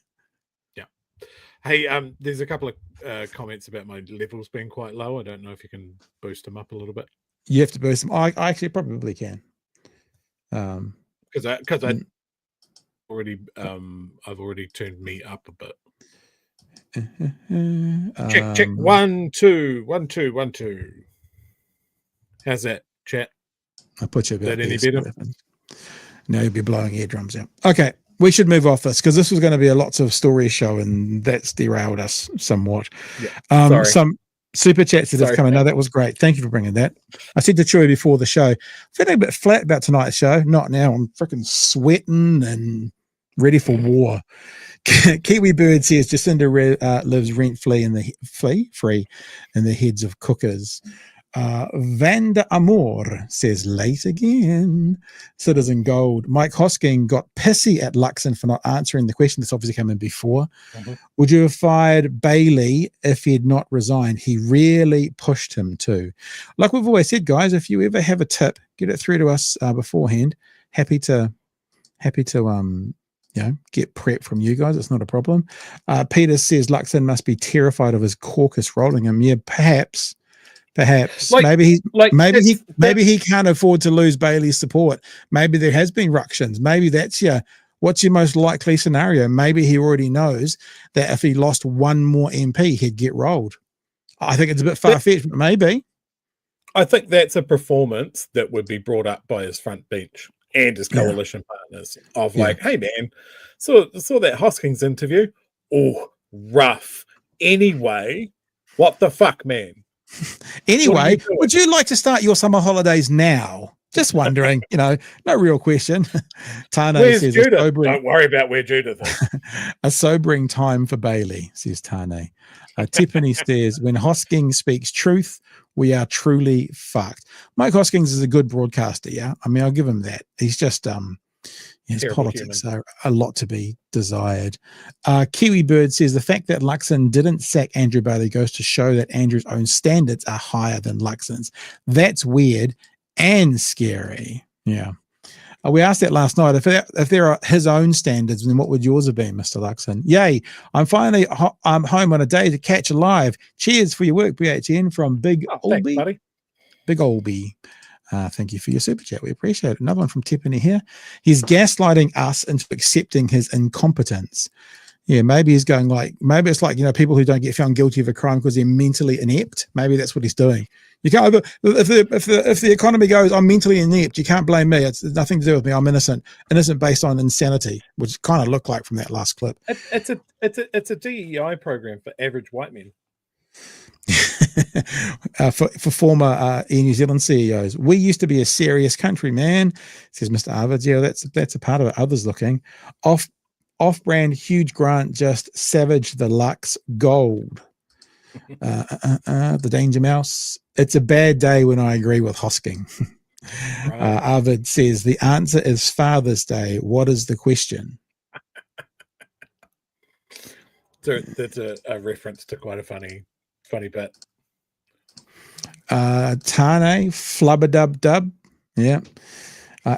Hey, there's a couple of comments about my levels being quite low. I don't know if you can boost them up a little bit.
You have to boost them. I actually probably can.
Because I already I've already turned me up a bit. Check 1 2 1 2 1 2. How's that, chat?
I'll put you about
that any better?
No, you'll be blowing eardrums out. Okay, we should move off this because this was going to be a lots of story show and that's derailed us somewhat.
Yeah, sorry.
Some super chats that have come in. No, that was great. Thank you for bringing that. I said to Chewy before the show, feeling a bit flat about tonight's show. Not now. I'm freaking sweating and ready for war. Kiwi Bird says Jacinda lives rent-free in the heads of cookers. Vanda Amor says late again. Citizen Gold. Mike Hosking got pissy at Luxon for not answering the question. This obviously came in before. Would you have fired Bailey if he had not resigned? He really pushed him to. Like we've always said, guys, if you ever have a tip, get it through to us beforehand. Happy to get prep from you guys. It's not a problem. Peter says Luxon must be terrified of his caucus rolling him. Yeah, perhaps maybe he can't afford to lose Bailey's support. Maybe there has been ructions. Maybe that's what's your most likely scenario? Maybe he already knows that if he lost one more MP, he'd get rolled. I think it's a bit far-fetched, but maybe.
I think that's a performance that would be brought up by his front bench and his coalition partners of like, hey man, saw that Hoskins interview. Oh, rough. Anyway, what the fuck, man?
Anyway, would you like to start your summer holidays now? Just wondering, no real question. Tane
Where's
says,
Judith? Don't worry about where Judith is.
A sobering time for Bailey, says Tane. Tiffany says, when Hoskins speaks truth, we are truly fucked. Mike Hoskins is a good broadcaster, yeah? I mean, I'll give him that. He's just, his politics are a lot to be desired. Kiwi Bird says, the fact that Luxon didn't sack Andrew Bailey goes to show that Andrew's own standards are higher than Luxon's. That's weird and scary. Yeah. We asked that last night. If there are his own standards, then what would yours have been, Mr. Luxon? Yay, I'm finally I'm home on a day to catch a live. Cheers for your work, BHN, from Big Olby.
Thanks, buddy.
Big Olby. Thank you for your super chat. We appreciate it. Another one from Tiffany here. He's gaslighting us into accepting his incompetence. Yeah, maybe he's going maybe it's like, people who don't get found guilty of a crime because they're mentally inept. Maybe that's what he's doing. You can't, if the economy goes, I'm mentally inept, you can't blame me. It's nothing to do with me. I'm innocent based on insanity, which kind of looked like from that last clip.
It's a DEI program for average white men.
For former Air New Zealand CEOs, we used to be a serious country, man, says Mr. Arvids. Yeah, that's a part of it. Others looking off-brand huge grant just savaged the Lux gold. The Danger Mouse. It's a bad day when I agree with Hosking. Right. Arvid says the answer is Father's Day. What is the question?
That's a reference to quite a funny bit.
Tane Flubba-dub-dub. Yeah.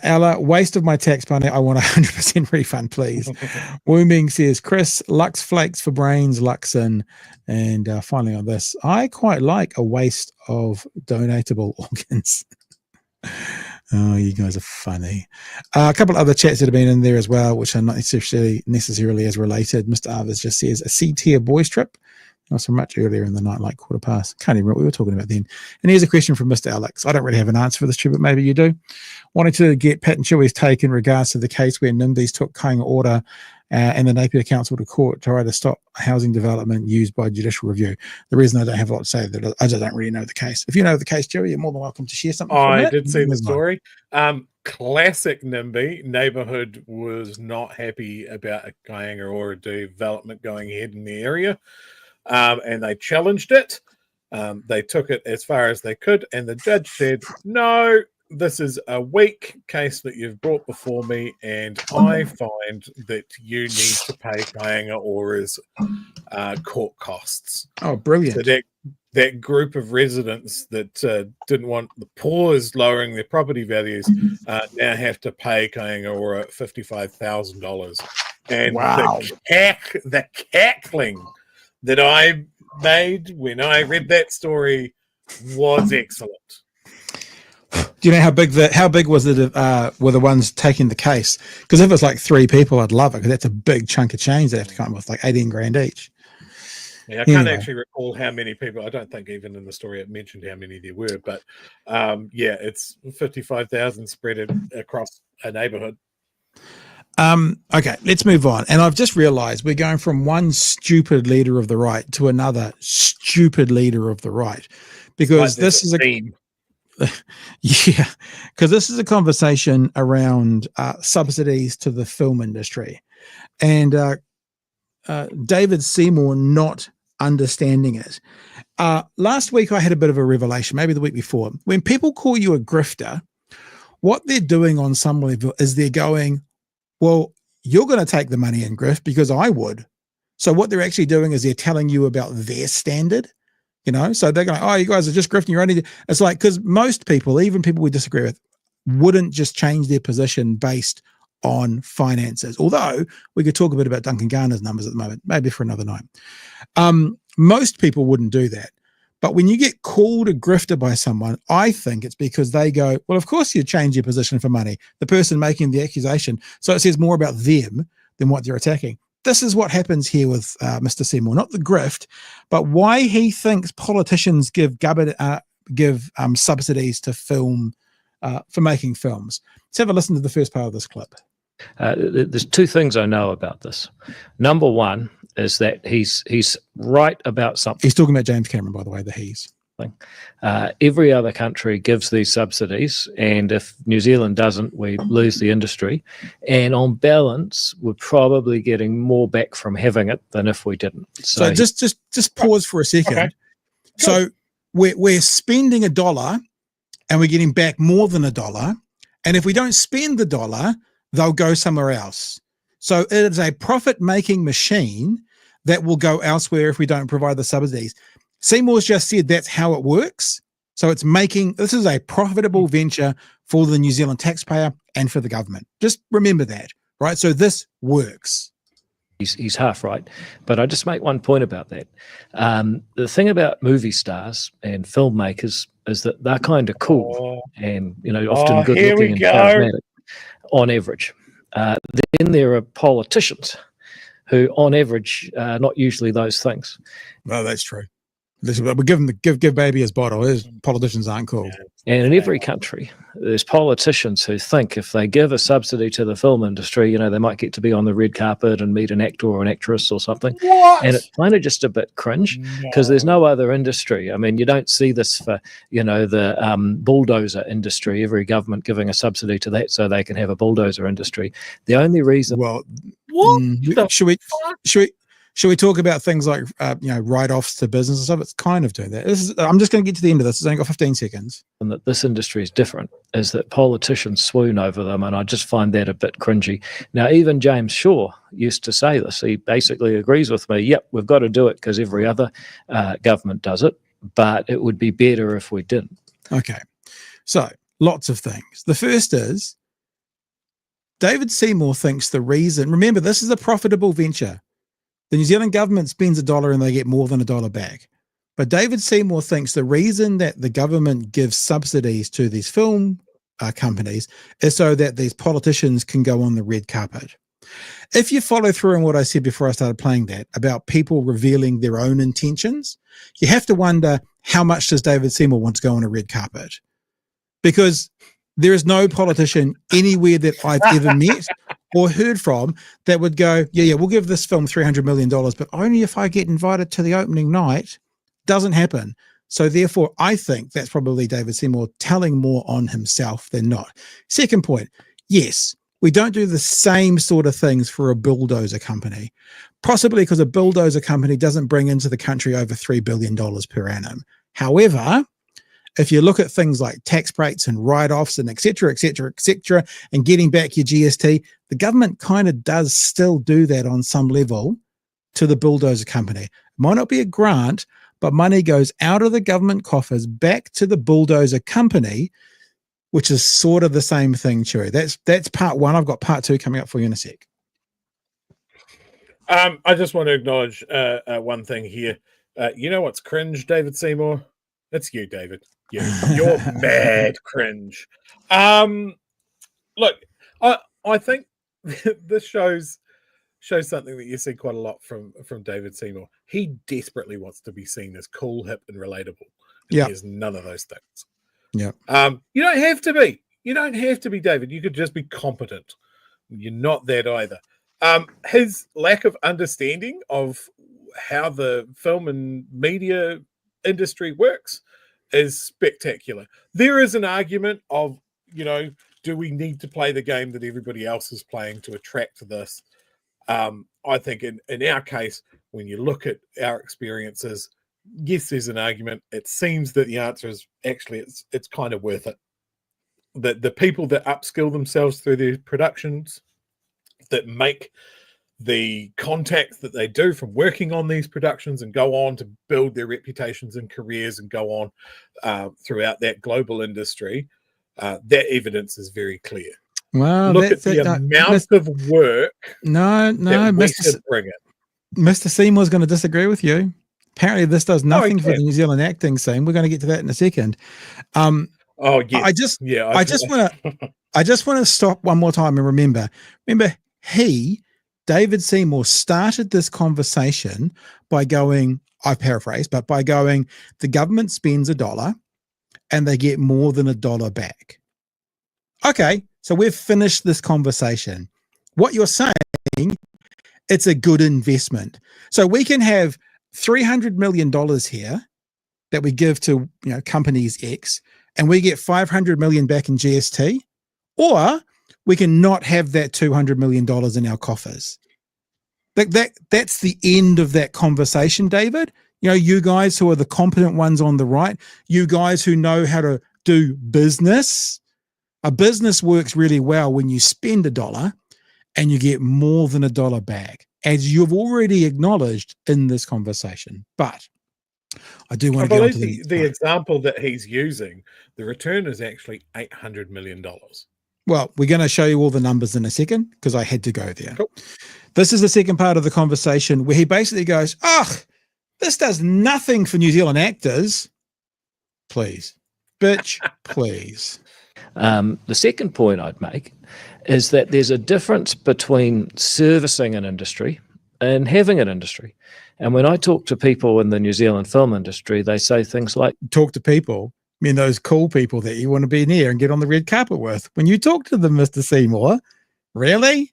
Ella, waste of my tax money. I want 100% refund, please. Wooming says, Chris, Lux flakes for brains, Luxon. And finally on this, I quite like a waste of donatable organs. Oh, you guys are funny. A couple of other chats that have been in there as well, which are not necessarily as related. Mr. Arvis just says, a C-tier boys trip. Not so much earlier in the night, like 1:15. Can't even remember what we were talking about then. And here's a question from Mr. Alex. I don't really have an answer for this, but maybe you do. Wanted to get Pat and Chewy's take in regards to the case where NIMBYs took Kainga Order and the Napier Council to court to try to stop housing development used by judicial review. The reason I don't have a lot to say is that I just don't really know the case. If you know the case, Chewy, you're more than welcome to share something.
I did see the story. Classic NIMBY. Neighbourhood was not happy about a Kainga Order development going ahead in the area. And they challenged it. They took it as far as they could, and the judge said, no, this is a weak case that you've brought before me, and I find that you need to pay Kainga Ora's court costs.
Oh, brilliant.
So that group of residents that didn't want the poor's lowering their property values now have to pay Kainga Ora $55,000. And
wow.
the cackling that I made when I read that story was excellent.
Do you know how big was it? Were the ones taking the case? Because if it's like 3 people, I'd love it, because that's a big chunk of change they have to come up with, like 18 grand each.
Yeah, I can't actually recall how many people. I don't think even in the story it mentioned how many there were, but yeah, it's 55,000 spread across a neighborhood.
Okay, let's move on. And I've just realized we're going from one stupid leader of the right to another stupid leader of the right, because this is a
theme.
Yeah, because this is a conversation around subsidies to the film industry, and David Seymour not understanding it. Last week I had a bit of a revelation, maybe the week before. When people call you a grifter, what they're doing on some level is they're going, well, you're going to take the money and grift because I would. So what they're actually doing is they're telling you about their standard. You know, so they're going, oh, you guys are just grifting. You're only. It's like, because most people, even people we disagree with, wouldn't just change their position based on finances. Although we could talk a bit about Duncan Garner's numbers at the moment, maybe for another night. Most people wouldn't do that. But when you get called a grifter by someone, I think it's because they go, well, of course you change your position for money. The person making the accusation. So it says more about them than what they're attacking. This is what happens here with Mr. Seymour, not the grift, but why he thinks politicians give subsidies to film for making films. Let's have a listen to the first part of this clip.
There's 2 things I know about this. Number one is that he's right about something.
He's talking about James Cameron, by the way, the he's.
Every other country gives these subsidies, and if New Zealand doesn't, we lose the industry. And on balance, we're probably getting more back from having it than if we didn't.
So just pause for a second. Okay. So we're spending $1 and we're getting back more than $1. And if we don't spend the $1, they'll go somewhere else. So it is a profit-making machine that will go elsewhere if we don't provide the subsidies. Seymour's just said that's how it works. So it's this is a profitable venture for the New Zealand taxpayer and for the government. Just remember that, right? So this works.
He's half right. But I just make one point about that. The thing about movie stars and filmmakers is that they're kind of cool and, often good looking and charismatic on average. Then there are politicians who, on average, are not usually those things.
Well, that's true. Listen, we give baby his bottle. His politicians aren't cool.
And in every country, there's politicians who think if they give a subsidy to the film industry, they might get to be on the red carpet and meet an actor or an actress or something.
What?
And it's kind of just a bit cringe because there's no other industry. I mean, you don't see this for, the bulldozer industry, every government giving a subsidy to that so they can have a bulldozer industry. The only reason...
Well, should we talk about things like, write-offs to business and stuff? It's kind of doing that. I'm just going to get to the end of this. It's only got 15 seconds.
And that this industry is different is that politicians swoon over them, and I just find that a bit cringy. Now, even James Shaw used to say this. He basically agrees with me. Yep, we've got to do it because every other government does it, but it would be better if we didn't.
Okay. So, lots of things. The first is David Seymour thinks the reason, remember, this is a profitable venture. The New Zealand government spends $1 and they get more than $1 back. But David Seymour thinks the reason that the government gives subsidies to these film companies is so that these politicians can go on the red carpet. If you follow through on what I said before I started playing that about people revealing their own intentions, you have to wonder, how much does David Seymour want to go on a red carpet? Because there is no politician anywhere that I've ever met or heard from that would go, yeah, we'll give this film $300 million, but only if I get invited to the opening night. Doesn't happen. So therefore, I think that's probably David Seymour telling more on himself than not. Second point, yes, we don't do the same sort of things for a bulldozer company, possibly because a bulldozer company doesn't bring into the country over $3 billion per annum. However, if you look at things like tax breaks and write-offs and et cetera, and getting back your GST, the government kind of does still do that on some level to the bulldozer company. It might not be a grant, but money goes out of the government coffers back to the bulldozer company, which is sort of the same thing, Chewy. That's part one. I've got part two coming up for you in a sec.
I just want to acknowledge one thing here. You know what's cringe, David Seymour? It's you, David. You're mad cringe. Look, I think this shows something that you see quite a lot from David Seymour. He desperately wants to be seen as cool, hip, and relatable. And he is none of those things.
Yeah.
You don't have to be. You don't have to be, David. You could just be competent. You're not that either. His lack of understanding of how the film and media industry works is spectacular. There is an argument of, do we need to play the game that everybody else is playing to attract this? I think in our case, when you look at our experiences, yes, there's an argument. It seems that the answer is actually it's kind of worth it. The people that upskill themselves through their productions, that make the contacts that they do from working on these productions and go on to build their reputations and careers and go on throughout that global industry, that evidence is very clear.
Well,
look at the amount of work.
No, Mr. Seymour's going to disagree with you. Apparently, this does nothing for the New Zealand acting scene. We're going to get to that in a second. I just want to stop one more time and remember, David Seymour started this conversation by going, I paraphrase, but by going, the government spends $1 and they get more than $1 back. Okay, so we've finished this conversation. What you're saying, it's a good investment. So we can have $300 million here that we give to companies X, and we get $500 million back in GST, or we can not have that $200 million in our coffers. That's the end of that conversation, David. You guys who are the competent ones on the right, you guys who know how to do business. A business works really well when you spend $1 and you get more than $1 back, as you've already acknowledged in this conversation. But I do want to get onto
the example that he's using. The return is actually $800 million.
Well, we're going to show you all the numbers in a second because I had to go there.
Cool.
This is the second part of the conversation where he basically goes, this does nothing for New Zealand actors. Please, bitch, please.
The second point I'd make is that there's a difference between servicing an industry and having an industry. And when I talk to people in the New Zealand film industry, they say things like,
talk to people, I mean, those cool people that you want to be near and get on the red carpet with. When you talk to them, Mr. Seymour, really?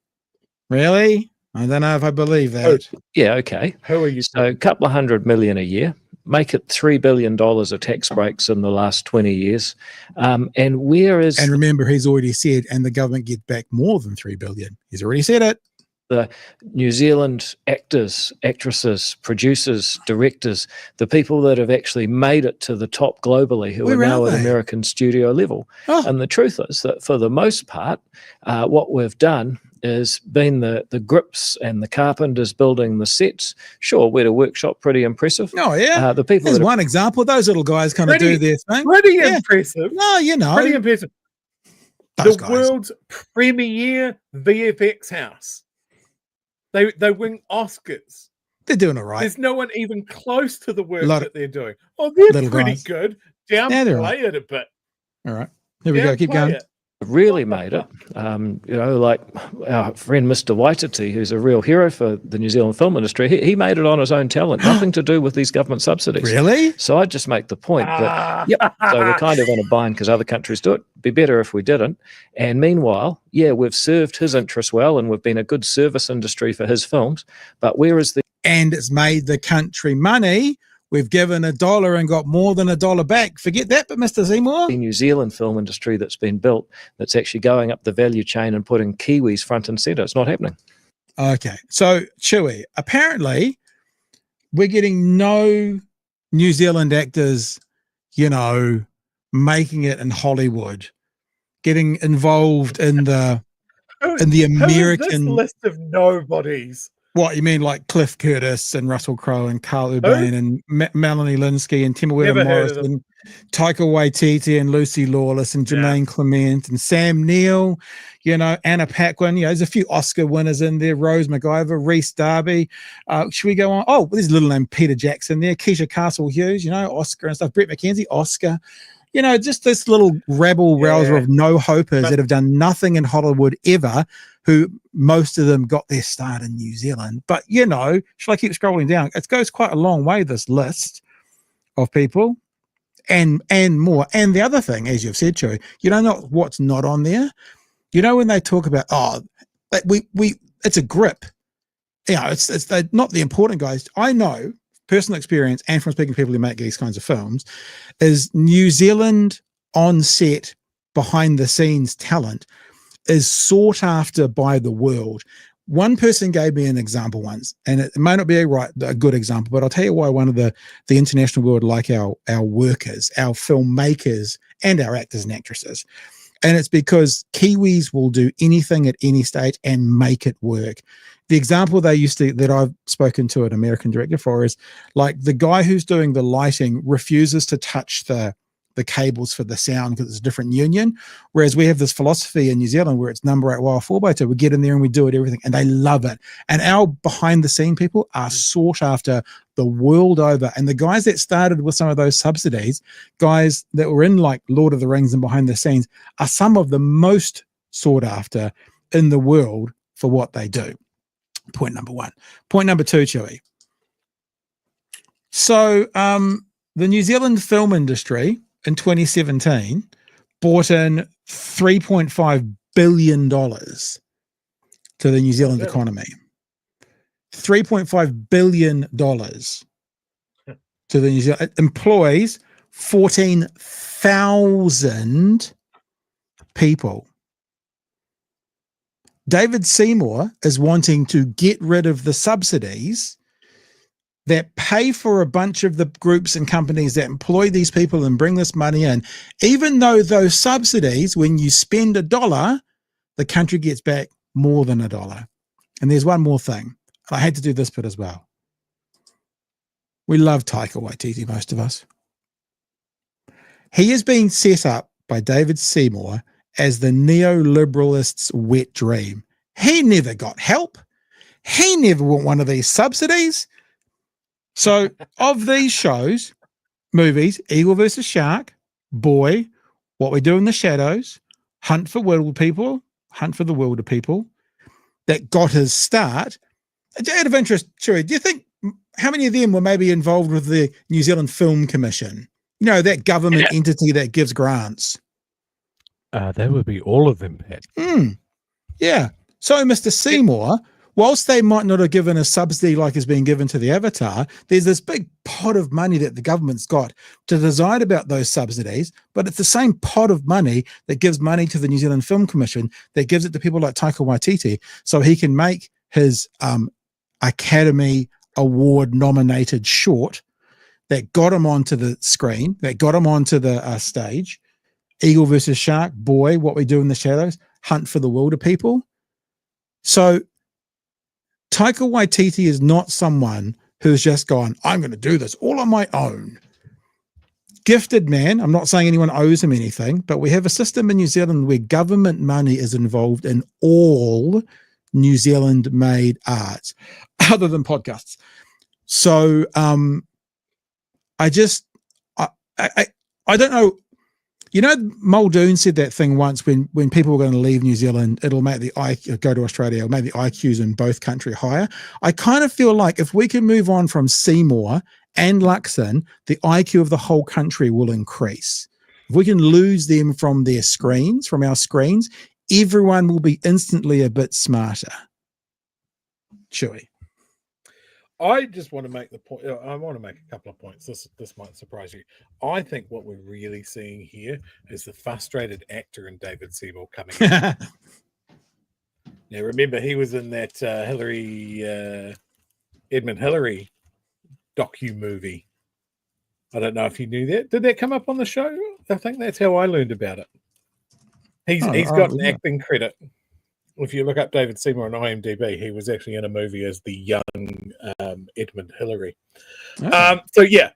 I don't know if I believe that.
Yeah, okay.
Who are you?
So a couple of $100 million a year, make it $3 billion of tax breaks in the last 20 years. And
remember, he's already said, and the government get back more than $3 billion. He's already said it.
The New Zealand actors, actresses, producers, directors, the people that have actually made it to the top globally, who are now at American studio level. And the truth is that for the most part, what we've done is been the grips and the carpenters building the sets. Sure, we're at a workshop, pretty impressive.
Oh, yeah.
The people.
There's one example. Those little guys kind of do their thing.
Pretty impressive.
No,
Pretty impressive.
Those
the
guys.
World's premier VFX house. They win Oscars.
They're doing all right.
There's no one even close to the work that they're doing. Oh, they're pretty good. Downplay it a bit.
All right. Here we go. Keep going.
Really made it. Like our friend Mr. Waititi, who's a real hero for the New Zealand film industry, he made it on his own talent, nothing to do with these government subsidies.
Really?
So I'd just make the point that, so we're kind of in a bind because other countries do it. Be better if we didn't. And meanwhile, we've served his interests well and we've been a good service industry for his films. But where is the...
And it's made the country money. We've given $1 and got more than $1 back. Forget that, but Mr. Seymour.
The New Zealand film industry that's been built, that's actually going up the value chain and putting Kiwis front and center. It's not happening.
Okay. So, Chewy, apparently we're getting no New Zealand actors, making it in Hollywood, getting involved in the American
list of nobodies.
What you mean, like Cliff Curtis and Russell Crowe and Carl Urban and Melanie Linsky and Timawera Morrison, Taika Waititi and Lucy Lawless and Jermaine Clement and Sam Neill, you know, Anna Paquin. You know, there's a few Oscar winners in there. Rose McIver, Rhys Darby. Should we go on? Oh, there's a little name Peter Jackson there. Keisha Castle Hughes, you know, Oscar and stuff. Brett McKenzie, Oscar. You know, just this little rouser of no hopers that have done nothing in Hollywood ever, who most of them got their start in New Zealand. But, you know, shall I keep scrolling down? It goes quite a long way, this list of people and more. And the other thing, as you've said, Chewy, you don't know what's not on there. You know, when they talk about, it's a grip. You know, it's not the important guys. I know, personal experience and from speaking to people who make these kinds of films, is New Zealand on set, behind the scenes talent is sought after by the world. One person gave me an example once, and it may not be a good example, but I'll tell you why one of the international world like our workers, our filmmakers, and our actors and actresses. And it's because Kiwis will do anything at any stage and make it work. The example that I've spoken to an American director for is like the guy who's doing the lighting refuses to touch the cables for the sound because it's a different union. Whereas we have this philosophy in New Zealand where it's number 8 wire 4x2. We get in there and we do it, everything, and they love it. And our behind the scene people are sought after the world over. And the guys that started with some of those subsidies, guys that were in like Lord of the Rings and behind the scenes, are some of the most sought after in the world for what they do. Point number 1. Point number 2, Chewy. So the New Zealand film industry in 2017 brought in $3.5 billion to the New Zealand economy. $3.5 billion to the New Zealand. It employs 14,000 people. David Seymour is wanting to get rid of the subsidies that pay for a bunch of the groups and companies that employ these people and bring this money in, even though those subsidies, when you spend $1, the country gets back more than $1. And there's one more thing. I had to do this bit as well. We love Taika Waititi, most of us. He is being set up by David Seymour as the neoliberalist's wet dream. He never got help. He never want one of these subsidies. So of these shows, movies, Eagle versus Shark, Boy, What We Do in the Shadows, Hunt for the Wilder People, that got his start. Out of interest, Chewy, do you think how many of them were maybe involved with the New Zealand Film Commission? You know, that government entity that gives grants.
That would be all of them, Pat.
Yeah. So Mr. Seymour, whilst they might not have given a subsidy like is being given to the Avatar, there's this big pot of money that the government's got to decide about those subsidies, but it's the same pot of money that gives money to the New Zealand Film Commission that gives it to people like Taika Waititi so he can make his Academy Award nominated short that got him onto the screen, that got him onto the stage. Eagle versus Shark, Boy, What We Do in the Shadows, Hunt for the Wilder People. So Taika Waititi is not someone who's just gone, I'm going to do this all on my own. Gifted man. I'm not saying anyone owes him anything, but we have a system in New Zealand where government money is involved in all New Zealand made arts other than podcasts. So I don't know. You know, Muldoon said that thing once when people were going to leave New Zealand, it'll make the IQ go to Australia, it'll make the IQs in both countries higher. I kind of feel like if we can move on from Seymour and Luxon, the IQ of the whole country will increase. If we can lose them from their screens, from our screens, everyone will be instantly a bit smarter. Chewy.
I just want to make the point. I want to make a couple of points. This might surprise you. I think what we're really seeing here is the frustrated actor in David Seymour coming in. Now, remember, he was in that Edmund Hillary docu-movie. I don't know if you knew that. Did that come up on the show? I think that's how I learned about it. He's got an acting credit. if you look up David Seymour on IMDb, he was actually in a movie as the young Edmund Hillary.
Okay.
So yeah,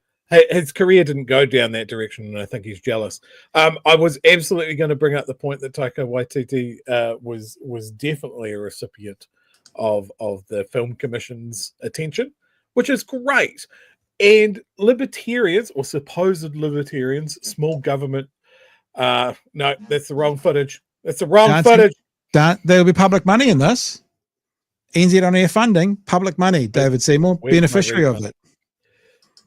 his career didn't go down that direction, and I think he's jealous. I was absolutely going to bring up the point that Taika Waititi was definitely a recipient of the Film Commission's attention, which is great. And libertarians, or supposed libertarians, small government. No, that's the wrong footage. That's the wrong footage.
There'll be public money in this. NZ on air funding, public money. David Seymour, beneficiary of it.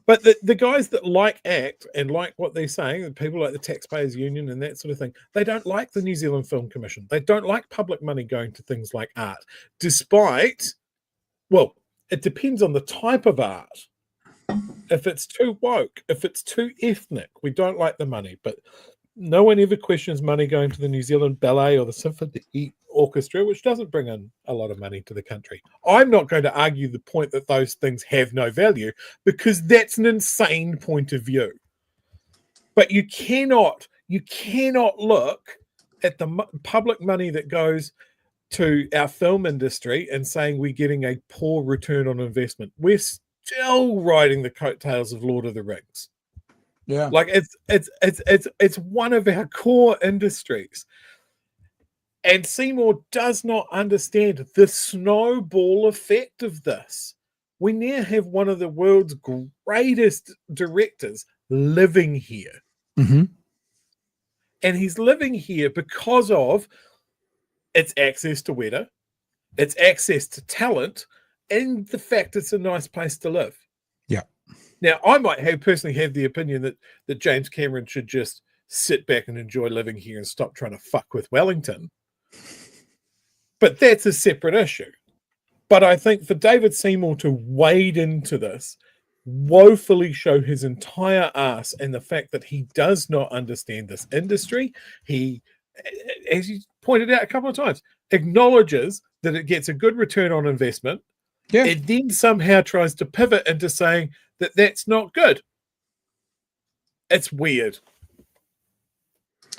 But the guys that like ACT and like what they're saying, people like the Taxpayers Union and that sort of thing, they don't like the New Zealand Film Commission. They don't like public money going to things like art. Despite, well, it depends on the type of art. If it's too woke, if it's too ethnic, we don't like the money. But no one ever questions money going to the New Zealand Ballet or the Symphony Orchestra, which doesn't bring in a lot of money to the country. I'm not going to argue the point that those things have no value, because that's an insane point of view. But you cannot look at the public money that goes to our film industry and saying we're getting a poor return on investment. We're still riding the coattails of Lord of the Rings.
Yeah,
like it's one of our core industries. And Seymour does not understand the snowball effect of this. We now have one of the world's greatest directors living here.
Mm-hmm.
And he's living here because of its access to weather, its access to talent, and the fact it's a nice place to live.
Yeah.
Now, I might personally have the opinion that James Cameron should just sit back and enjoy living here and stop trying to fuck with Wellington. But that's a separate issue. But I think for David Seymour to wade into this, woefully show his entire ass, and the fact that he does not understand this industry, he, as you pointed out a couple of times, acknowledges that it gets a good return on investment, and then somehow tries to pivot into saying that that's not good. It's weird.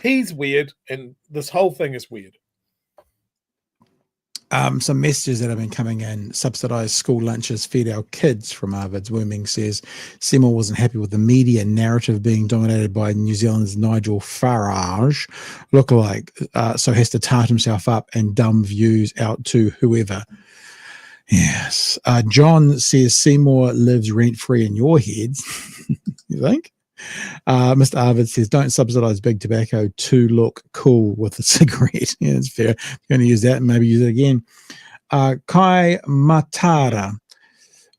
He's weird, and this whole thing is weird.
Some messages that have been coming in. Subsidised school lunches feed our kids from Harvard's Worming says Seymour wasn't happy with the media narrative being dominated by New Zealand's Nigel Farage lookalike, so has to tart himself up and dumb views out to whoever. Yes. John says Seymour lives rent-free in your heads. You think? Mr. Arvid says, don't subsidise big tobacco to look cool with a cigarette. Yeah, that's fair. If you're going to use that, maybe use it again. Kai Matara.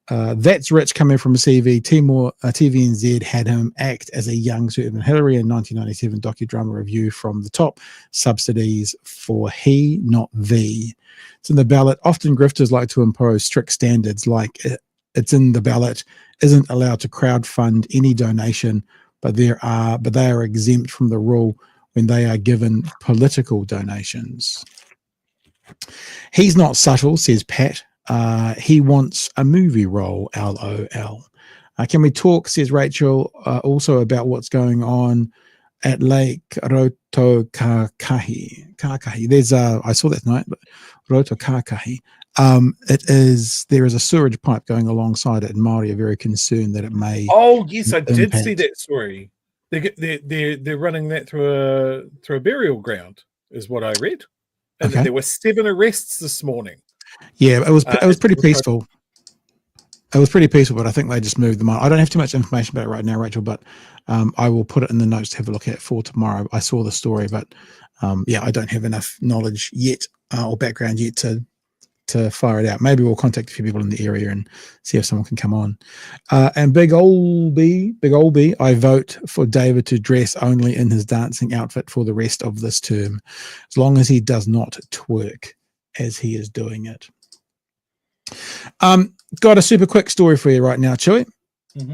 That's rich coming from a CV. TVNZ had him act as a young Sir Edmund Hillary in 1997 docudrama review From the Top. Subsidies for he, not thee. It's in the ballot. Often grifters like to impose strict standards, like it's in the ballot, isn't allowed to crowdfund any donation, but they are exempt from the rule when they are given political donations. He's not subtle, says Pat. He wants a movie role, LOL. Can we talk, says Rachel, also about what's going on at Lake Rotokakahi. There's I saw that tonight, but Rotokakahi. There is a sewerage pipe going alongside it, and Māori are very concerned that it may.
Oh yes, I did see that story. They're running that through a burial ground, is what I read, and there were 7 arrests this morning.
Yeah, it was pretty peaceful. It was pretty peaceful, but I think they just moved them on. I don't have too much information about it right now, Rachel, but I will put it in the notes to have a look at for tomorrow. I saw the story, but I don't have enough knowledge yet or background yet to fire it out. Maybe we'll contact a few people in the area and see if someone can come on. And big old B, I vote for David to dress only in his dancing outfit for the rest of this term, as long as he does not twerk as he is doing it. Got a super quick story for you right now, Chewy.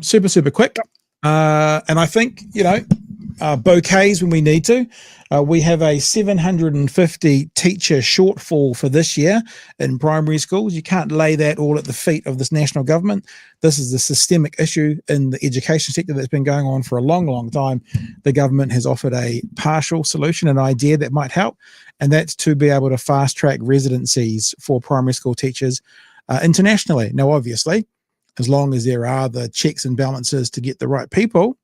Super quick. And I think, bouquets when we need to. We have a 750 teacher shortfall for this year in primary schools. You can't lay that all at the feet of this national government. This is a systemic issue in the education sector that's been going on for a long, long time. The government has offered a partial solution, an idea that might help, and that's to be able to fast track residencies for primary school teachers internationally. Now, obviously, as long as there are the checks and balances to get the right people,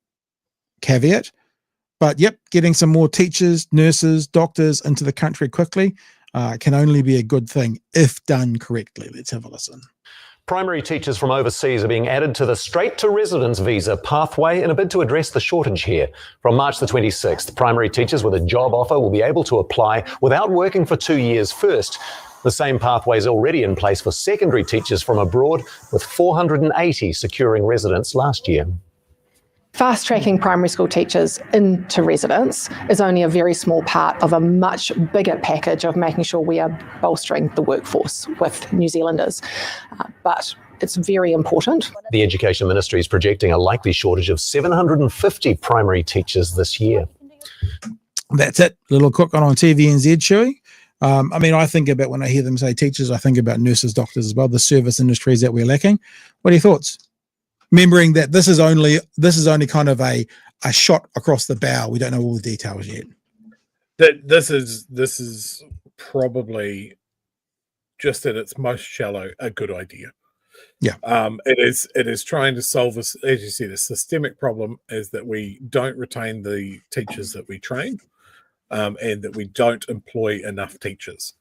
caveat. But yep, getting some more teachers, nurses, doctors into the country quickly can only be a good thing if done correctly. Let's have a listen.
Primary teachers from overseas are being added to the straight to residence visa pathway in a bid to address the shortage here. From March the 26th, primary teachers with a job offer will be able to apply without working for 2 years first. The same pathway is already in place for secondary teachers from abroad, with 480 securing residence last year.
Fast-tracking primary school teachers into residence is only a very small part of a much bigger package of making sure we are bolstering the workforce with New Zealanders. But it's very important.
The Education Ministry is projecting a likely shortage of 750 primary teachers this year.
That's it. A little quick on TVNZ, Chewy. I mean, I think about, when I hear them say teachers, I think about nurses, doctors as well, the service industries that we're lacking. What are your thoughts? Remembering that this is only kind of a shot across the bow. We don't know all the details yet.
This is probably, just at its most shallow, a good idea.
Yeah.
It is trying to solve this, as you said, a systemic problem, is that we don't retain the teachers that we train, and that we don't employ enough teachers.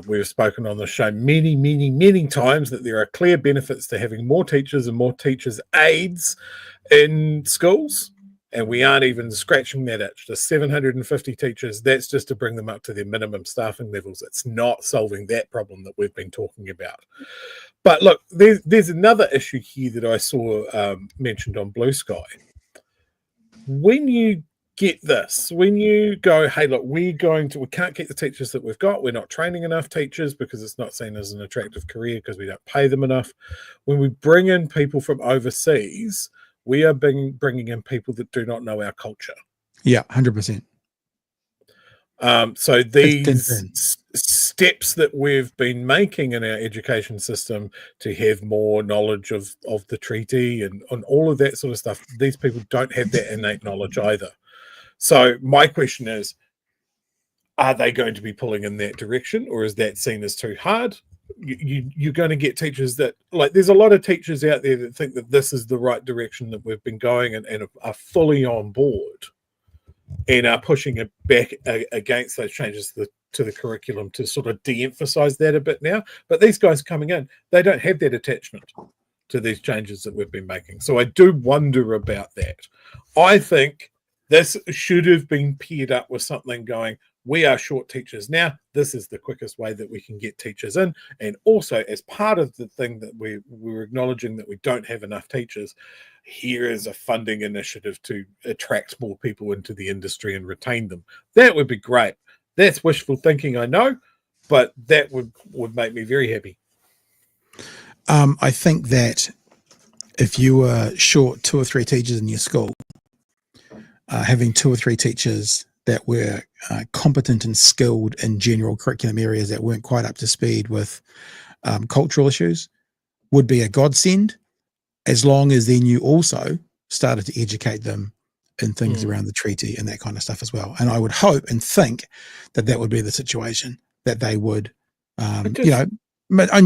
We've spoken on the show many, many, many times that there are clear benefits to having more teachers and more teachers' aides in schools, and we aren't even scratching that itch. The 750 teachers, that's just to bring them up to their minimum staffing levels. It's not solving that problem that we've been talking about. But look, there's another issue here that I saw mentioned on Blue Sky. When you get this, when you go, hey, look, we can't get the teachers that we've got. We're not training enough teachers because it's not seen as an attractive career because we don't pay them enough. When we bring in people from overseas, we are bringing in people that do not know our culture.
Yeah, 100%.
So these steps that we've been making in our education system to have more knowledge of the treaty and all of that sort of stuff, these people don't have that innate knowledge either. So my question is, are they going to be pulling in that direction, or is that seen as too hard? You're going to get teachers that, like, there's a lot of teachers out there that think that this is the right direction that we've been going and are fully on board and are pushing it back against those changes to the curriculum to sort of de-emphasize that a bit now. But these guys coming in, they don't have that attachment to these changes that we've been making. So I do wonder about that. I think this should have been paired up with something going, we are short teachers now. This is the quickest way that we can get teachers in. And also, as part of the thing that we're acknowledging that we don't have enough teachers, here is a funding initiative to attract more people into the industry and retain them. That would be great. That's wishful thinking, I know, but that would make me very happy.
I think that if you were short 2 or 3 teachers in your school, having 2 or 3 teachers that were competent and skilled in general curriculum areas that weren't quite up to speed with cultural issues would be a godsend, as long as then you also started to educate them in things around the treaty and that kind of stuff as well. And I would hope and think that that would be the situation, that they would, on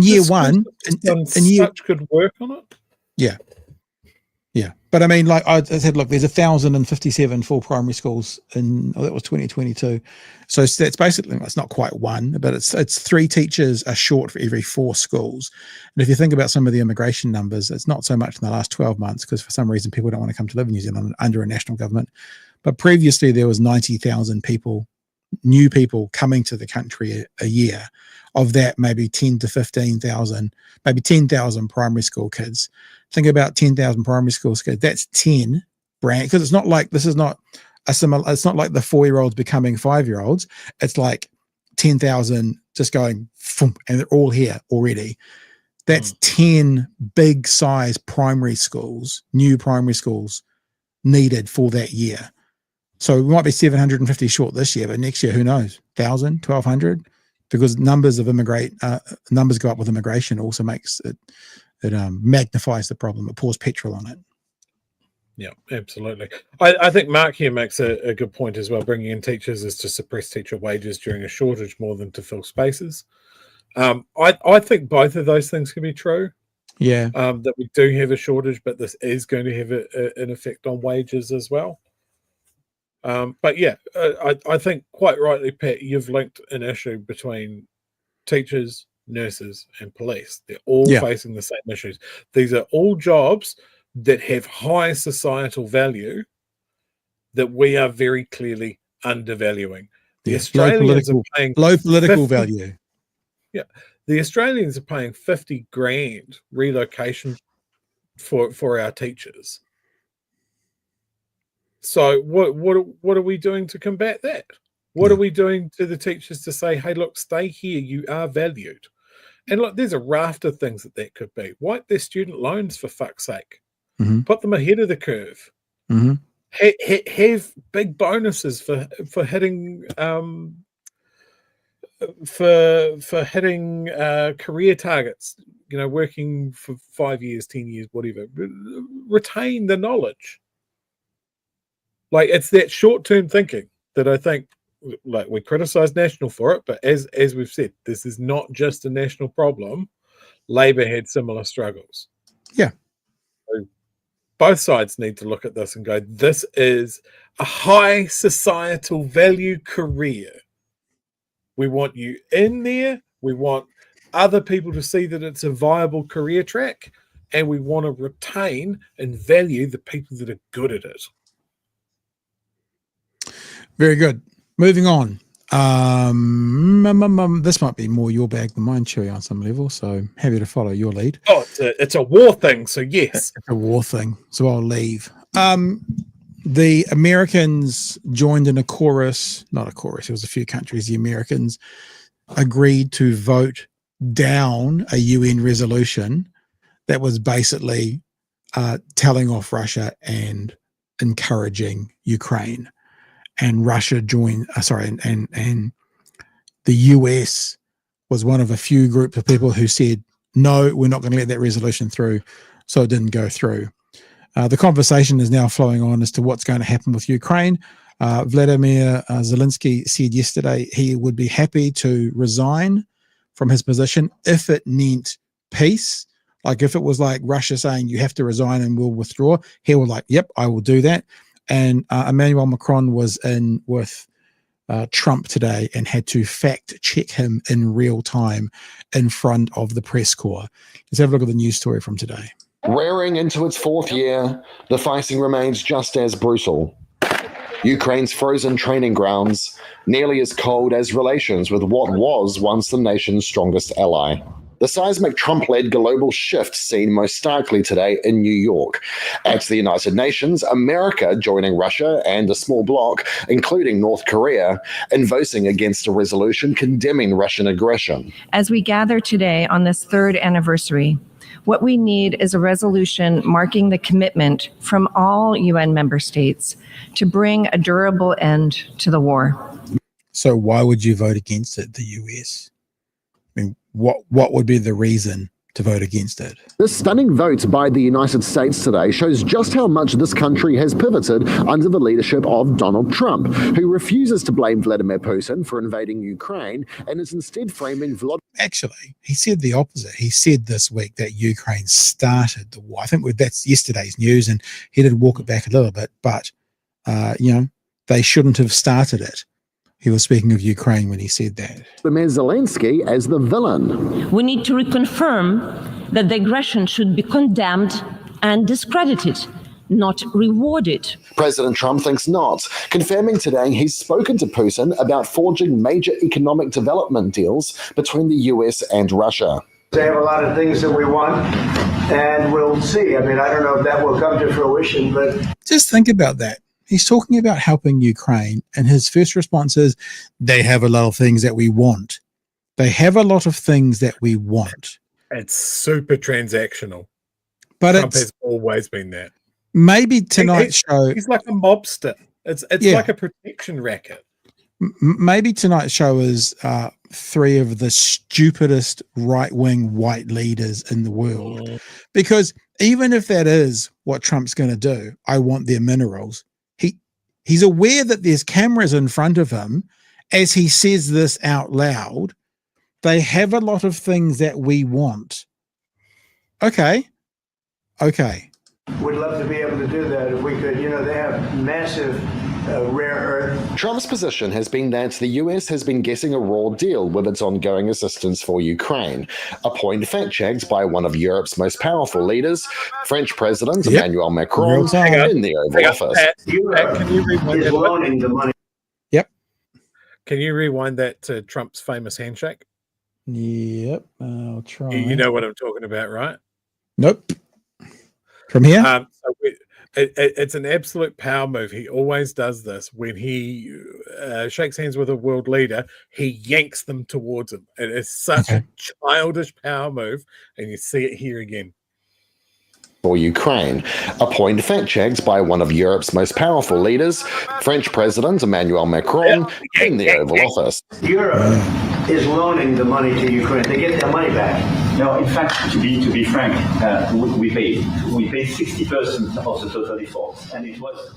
year one,
and such good work on it.
Yeah. Yeah. But I mean, like I said, look, there's 1,057 full primary schools that was 2022. So that's basically, it's not quite one, but it's 3 teachers are short for every 4 schools. And if you think about some of the immigration numbers, it's not so much in the last 12 months because for some reason people don't want to come to live in New Zealand under a national government. But previously there was 90,000 people, new people coming to the country a year. Of that, maybe 10 to 15,000, maybe 10,000 primary school kids. Think about 10,000 primary school kids. That's 10 brand, because it's not like, this is not a similar, it's not like the 4-year-olds becoming 5-year-olds. It's like 10,000 just going, and they're all here already. That's 10 big size primary schools, new primary schools needed for that year. So we might be 750 short this year, but next year, who knows? 1,000, 1,200, because numbers go up with immigration also makes it magnifies the problem. It pours petrol on it.
Yeah, absolutely. I think Mark here makes a good point as well. Bringing in teachers is to suppress teacher wages during a shortage more than to fill spaces. I think both of those things can be true.
Yeah.
That we do have a shortage, but this is going to have an effect on wages as well. But yeah, I think quite rightly, Pat, you've linked an issue between teachers, nurses, and police. They're all facing the same issues. These are all jobs that have high societal value that we are very clearly undervaluing. The Australians are paying
low political value.
Yeah, the Australians are paying 50 grand relocation for our teachers. So what are we doing to combat that? What are we doing to the teachers to say, hey, look, stay here, you are valued? And look, there's a raft of things that could be. Wipe their student loans, for fuck's sake.
Mm-hmm.
Put them ahead of the curve.
Mm-hmm.
Have big bonuses for hitting for hitting career targets. You know, working for 5 years, 10 years, whatever. Retain the knowledge. Like, it's that short-term thinking that I think, like, we criticize National for it, but as we've said, this is not just a national problem. Labor had similar struggles.
Yeah.
So both sides need to look at this and go, this is a high societal value career. We want you in there. We want other people to see that it's a viable career track, and we want to retain and value the people that are good at it.
Very good. Moving on. This might be more your bag than mine, Chewy, on some level, so happy to follow your lead.
Oh, it's a war thing, so yes.
It's a war thing, so I'll leave. The Americans joined in a chorus, not a chorus, it was a few countries. The Americans agreed to vote down a UN resolution that was basically telling off Russia and encouraging Ukraine. And Russia joined, and the US was one of a few groups of people who said, no, we're not going to let that resolution through. So it didn't go through. The conversation is now flowing on as to what's going to happen with Ukraine. Vladimir Zelensky said yesterday he would be happy to resign from his position if it meant peace. Like if it was like Russia saying you have to resign and we'll withdraw, he was like, yep, I will do that. And Emmanuelle Macron was in with Trump today and had to fact check him in real time in front of the press corps. Let's have a look at the news story from today.
Rearing into its fourth year, the fighting remains just as brutal. Ukraine's frozen training grounds, nearly as cold as relations with what was once the nation's strongest ally. The seismic Trump-led global shift seen most starkly today in New York. At the United Nations, America joining Russia and a small bloc, including North Korea, in voting against a resolution condemning Russian aggression.
As we gather today on this third anniversary, what we need is a resolution marking the commitment from all UN member states to bring a durable end to the war.
So why would you vote against it, the US? I mean, what would be the reason to vote against it?
This stunning vote by the United States today shows just how much this country has pivoted under the leadership of Donald Trump, who refuses to blame Vladimir Putin for invading Ukraine and is instead framing Vladimir.
Actually, he said the opposite. He said this week that Ukraine started the war. I think that's yesterday's news, and he did walk it back a little bit, but they shouldn't have started it. He was speaking of Ukraine when he said that.
Zelensky as the villain.
We need to reconfirm that the aggression should be condemned and discredited, not rewarded.
President Trump thinks not, confirming today he's spoken to Putin about forging major economic development deals between the US and Russia.
They have a lot of things that we want, and we'll see. I mean, I don't know if that will come to fruition, but...
Just think about that. He's talking about helping Ukraine, and his first response is, they have a lot of things that we want. They have a lot of things that we want.
It's super transactional.
But
Trump has always been that.
Maybe tonight's show...
He's like a mobster. It's like a protection racket.
Maybe tonight's show is 3 of the stupidest right-wing white leaders in the world. Because even if that is what Trump's going to do, I want their minerals. He's aware that there's cameras in front of him as he says this out loud. They have a lot of things that we want. Okay.
We'd love to be able to do that if we could. You know, they have massive rare earth.
Trump's position has been that the US has been getting a raw deal with its ongoing assistance for Ukraine, a point fact-checked by one of Europe's most powerful leaders, French President Emmanuelle Macron, in the Oval Office.
Europe
can you rewind
is loaning the money.
Yep.
Can you rewind that to Trump's famous handshake?
Yep, I'll try.
You know what I'm talking about, right?
Nope. From here?
So it's an absolute power move. He always does this. When he shakes hands with a world leader, he yanks them towards him. It is such a childish power move, and you see it here again.
For Ukraine, a point fact-checked by one of Europe's most powerful leaders, French President Emmanuelle Macron, in the Oval Office.
Europe is loaning the money to Ukraine. They get their money back.
No, in fact, to be frank, we paid 60% of the total effort, and it was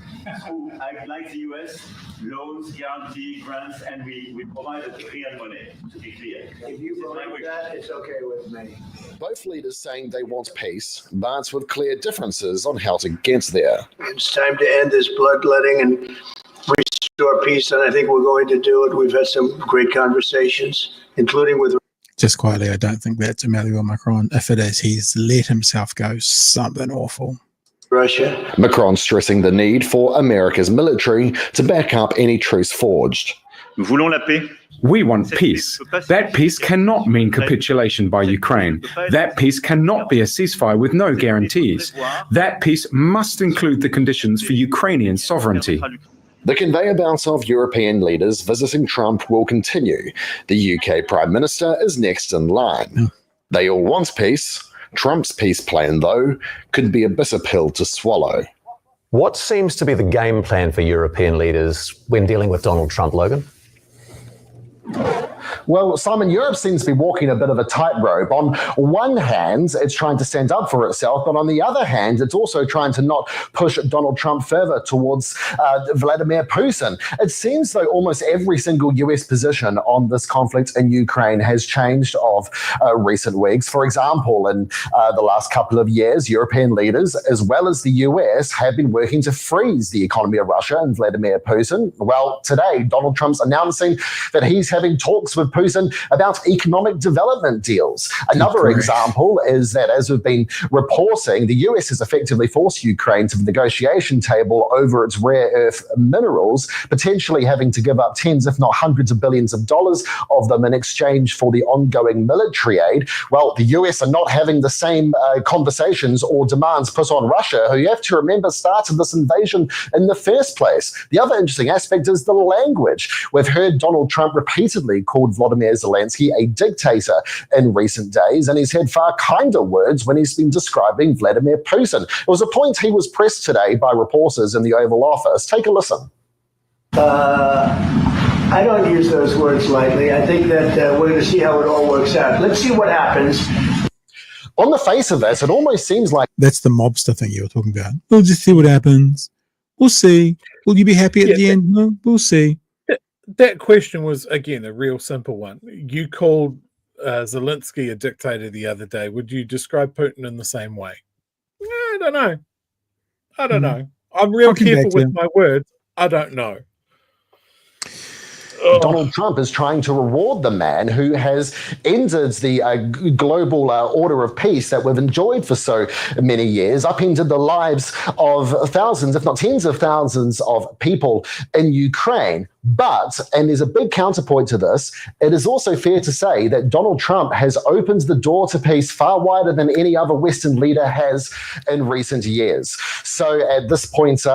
like the US, loans, guarantee, grants, and we provided real money. To be clear,
if you believe that, it's okay with me.
Both leaders saying they want peace, but with clear differences on how to get there.
It's time to end this bloodletting and restore peace, and I think we're going to do it. We've had some great conversations, including with.
Just quietly, I don't think that's Emmanuelle Macron. If it is, he's let himself go something awful.
Russia.
Macron stressing the need for America's military to back up any truce forged.
We want peace. That peace cannot mean capitulation by Ukraine. That peace cannot be a ceasefire with no guarantees. That peace must include the conditions for Ukrainian sovereignty.
The conveyor belt of European leaders visiting Trump will continue. The UK Prime Minister is next in line. They all want peace. Trump's peace plan, though, could be a bitter pill to swallow.
What seems to be the game plan for European leaders when dealing with Donald Trump, Logan?
Well, Simon, Europe seems to be walking a bit of a tightrope. On one hand, it's trying to stand up for itself, but on the other hand, it's also trying to not push Donald Trump further towards Vladimir Putin. It seems though almost every single US position on this conflict in Ukraine has changed of recent weeks. For example, in the last couple of years, European leaders, as well as the US, have been working to freeze the economy of Russia and Vladimir Putin. Well, today, Donald Trump's announcing that he's having talks with Putin about economic development deals. Another example is that, as we've been reporting, the US has effectively forced Ukraine to the negotiation table over its rare earth minerals, potentially having to give up tens, if not hundreds of billions of dollars of them in exchange for the ongoing military aid. Well, the US are not having the same conversations or demands put on Russia, who you have to remember started this invasion in the first place. The other interesting aspect is the language. We've heard Donald Trump repeatedly called Vladimir Zelensky a dictator in recent days, and he's had far kinder words when he's been describing Vladimir Putin. It was a point he was pressed today by reporters in the Oval Office. Take a listen.
I don't use those words lightly. I think that we're going to see how it all works out. Let's see what happens.
On the face of this, it almost seems like...
That's the mobster thing you were talking about. We'll just see what happens. We'll see. Will you be happy at the end? No, we'll see.
That question was, again, a real simple one. You called Zelensky a dictator the other day. Would you describe Putin in the same way? I don't know. I'm real careful with my words. I don't know.
Donald Trump is trying to reward the man who has ended the global order of peace that we've enjoyed for so many years, upended the lives of thousands, if not tens of thousands of people in Ukraine. But, and there's a big counterpoint to this, it is also fair to say that Donald Trump has opened the door to peace far wider than any other Western leader has in recent years. So at this point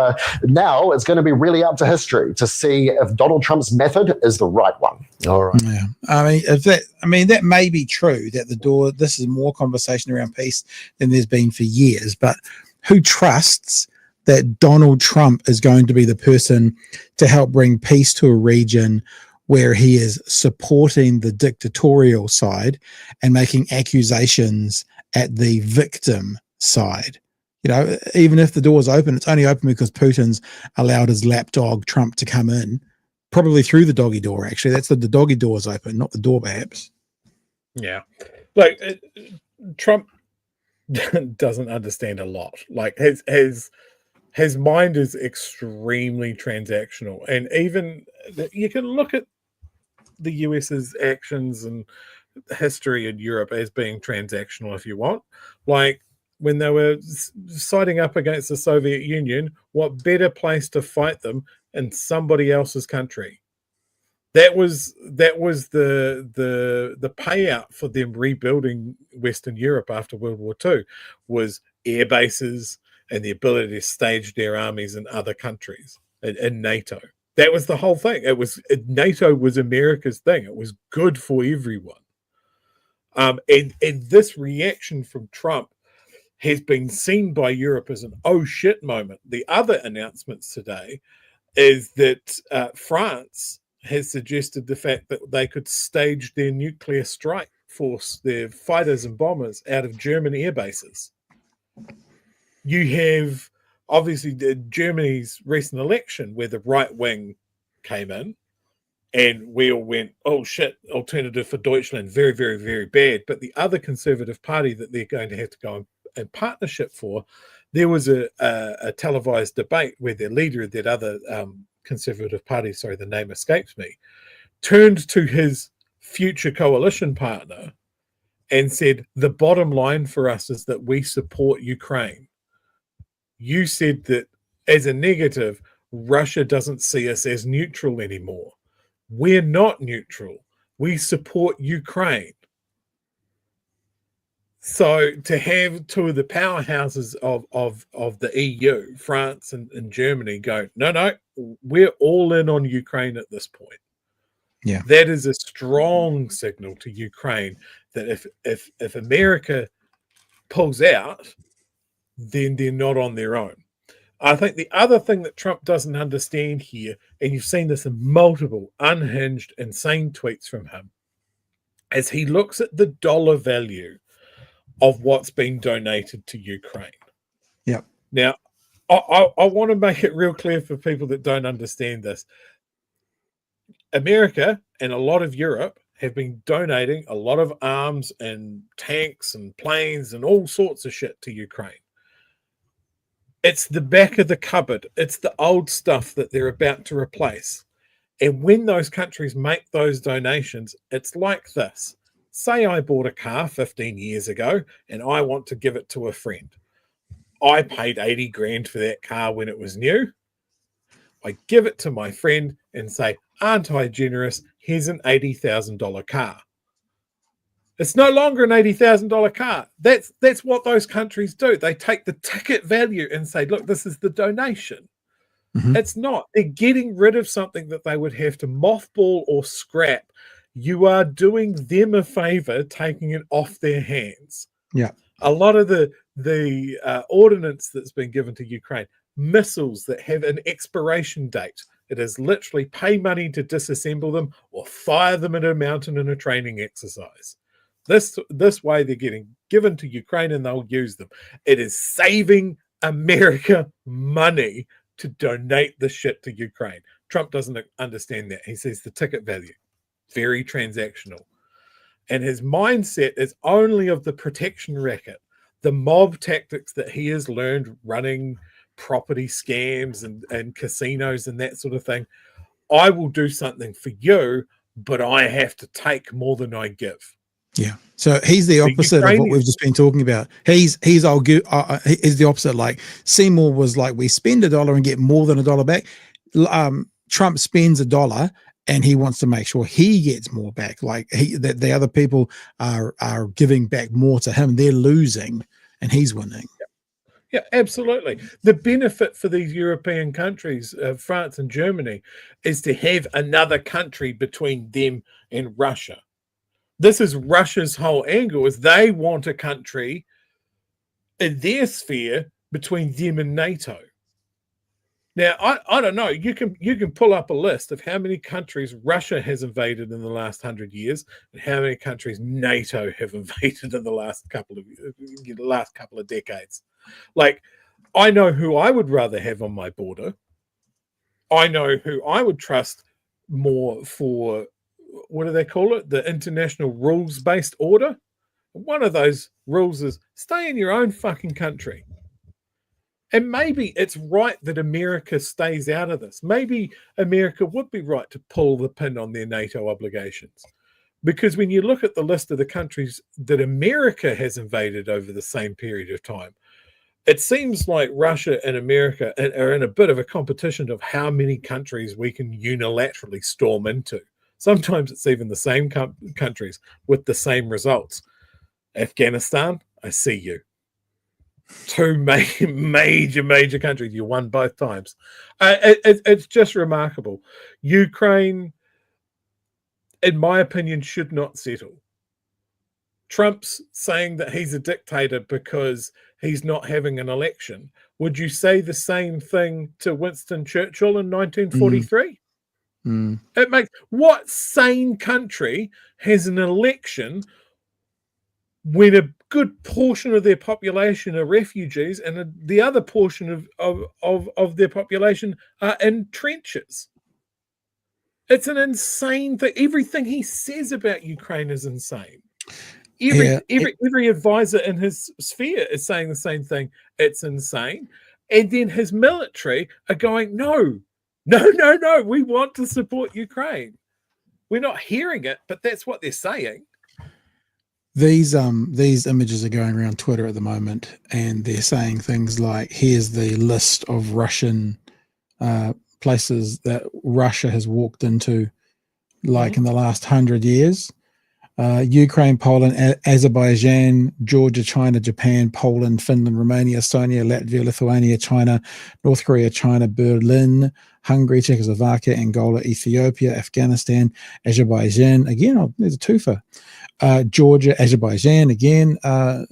now, it's going to be really up to history to see if Donald Trump's method is the right one.
All right.
Yeah. That may be true, that the door, this is more conversation around peace than there's been for years, but who trusts that Donald Trump is going to be the person to help bring peace to a region where he is supporting the dictatorial side and making accusations at the victim side. You know, even if the door's open, it's only open because Putin's allowed his lapdog Trump to come in, probably through the doggy door, actually. That's the doggy door's open, not the door, perhaps.
Yeah. Like, Trump doesn't understand a lot. Like, his mind is extremely transactional. And even you can look at the US's actions and history in Europe as being transactional if you want. Like, when they were siding up against the Soviet Union, what better place to fight them in somebody else's country? That was the payout for them rebuilding Western Europe after World War II, was air bases and the ability to stage their armies in other countries in NATO. That was the whole thing. NATO was America's thing. It was good for everyone. And this reaction from Trump has been seen by Europe as an oh shit moment. The other announcements today is that France has suggested the fact that they could stage their nuclear strike force, their fighters and bombers, out of German air bases. You have obviously Germany's recent election where the right wing came in and we all went, oh shit, Alternative for Deutschland, very, very, very bad. But the other conservative party that they're going to have to go in partnership for, there was a televised debate where their leader of that other conservative party, sorry, the name escapes me, turned to his future coalition partner and said, the bottom line for us is that we support Ukraine. You said that as a negative, Russia doesn't see us as neutral anymore. We're not neutral. We support Ukraine. So to have two of the powerhouses of the EU, France and Germany, go, no, we're all in on Ukraine at this point.
Yeah,
that is a strong signal to Ukraine that if America pulls out, then they're not on their own. I think the other thing that Trump doesn't understand here, and you've seen this in multiple unhinged, insane tweets from him, is he looks at the dollar value of what's been donated to Ukraine.
Yeah.
Now, I want to make it real clear for people that don't understand this. America and a lot of Europe have been donating a lot of arms and tanks and planes and all sorts of shit to Ukraine. It's the back of the cupboard. It's the old stuff that they're about to replace. And when those countries make those donations, it's like this. Say I bought a car 15 years ago and I want to give it to a friend. I paid 80 grand for that car when it was new. I give it to my friend and say, aren't I generous? Here's an $80,000 car. It's no longer an $80,000 car. That's what those countries do. They take the ticket value and say, look, this is the donation. Mm-hmm. It's not. They're getting rid of something that they would have to mothball or scrap. You are doing them a favor, taking it off their hands.
Yeah.
A lot of the ordnance that's been given to Ukraine, missiles that have an expiration date. It is literally pay money to disassemble them or fire them in a mountain in a training exercise. This way they're getting given to Ukraine and they'll use them. It is saving America money to donate the shit to Ukraine. Trump doesn't understand that. He says the ticket value, very transactional. And his mindset is only of the protection racket, the mob tactics that he has learned running property scams and casinos and that sort of thing. I will do something for you, but I have to take more than I give.
Yeah. So he's the opposite of what we've just been talking about. He's the opposite. Like Seymour was like, we spend $1 and get more than $1 back. Trump spends $1 and he wants to make sure he gets more back. Like that the other people are giving back more to him. They're losing and he's winning.
Yeah, absolutely. The benefit for these European countries, France and Germany, is to have another country between them and Russia. This is Russia's whole angle, is they want a country in their sphere between them and NATO. Now, I don't know. You can pull up a list of how many countries Russia has invaded in the last 100 years, and how many countries NATO have invaded in the last couple of decades. Like, I know who I would rather have on my border. I know who I would trust more for, what do they call it? The international rules-based order. One of those rules is stay in your own fucking country. And maybe it's right that America stays out of this. Maybe America would be right to pull the pin on their NATO obligations. Because when you look at the list of the countries that America has invaded over the same period of time, it seems like Russia and America are in a bit of a competition of how many countries we can unilaterally storm into. Sometimes it's even the same countries with the same results. Afghanistan, I see you. Two major countries. You won both times. It's just remarkable. Ukraine, in my opinion, should not settle. Trump's saying that he's a dictator because he's not having an election. Would you say the same thing to Winston Churchill in 1943? It makes, what sane country has an election when a good portion of their population are refugees and the other portion of their population are in trenches? It's an insane thing. Everything he says about Ukraine is insane. Every advisor in his sphere is saying the same thing. It's insane. And then his military are going, no, we want to support Ukraine. We're not hearing it, but that's what they're saying.
These images are going around Twitter at the moment, and they're saying things like, here's the list of Russian places that Russia has walked into, like in the last 100 years. Ukraine, Poland, Azerbaijan, Georgia, China, Japan, Poland, Finland, Romania, Estonia, Latvia, Lithuania, China, North Korea, China, Berlin, Hungary, Czechoslovakia, Angola, Ethiopia, Afghanistan, Azerbaijan. Again, there's a twofer. Georgia, Azerbaijan, again,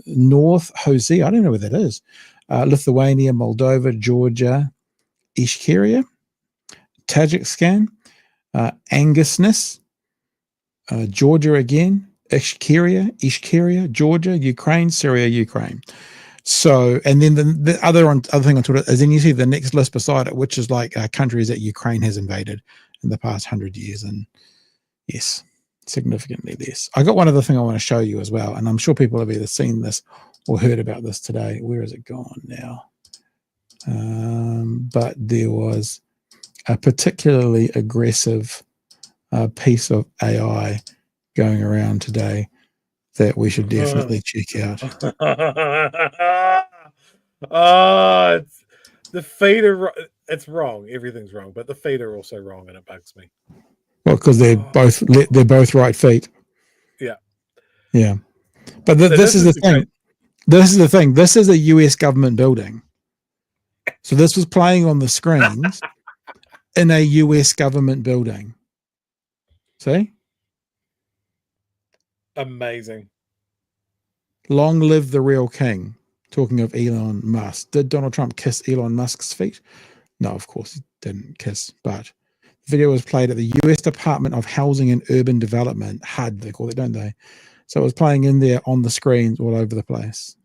North Hosea, I don't know where that is. Lithuania, Moldova, Georgia, Ishkeria, Tajikistan, Angusness, Georgia again, Ishkeria, Georgia, Ukraine, Syria, Ukraine. So, and then the other thing on Twitter is then you see the next list beside it, which is like countries that Ukraine has invaded in the past 100 years. And yes, significantly less. I got one other thing I want to show you as well, and I'm sure people have either seen this or heard about this today. Where is it gone now? But there was a particularly aggressive piece of AI going around today that we should definitely check out.
It's the feed it's wrong. Everything's wrong, but the feet are also wrong, and it bugs me.
Well, because they're both right feet. Yeah. But this is the thing. This is the thing. This is a US government building. So this was playing on the screens in a US government building. See?
Amazing.
Long live the real king. Talking of Elon Musk. Did Donald Trump kiss Elon Musk's feet? No, of course he didn't kiss, but the video was played at the US Department of Housing and Urban Development, HUD, they call it, don't they? So it was playing in there on the screens all over the place.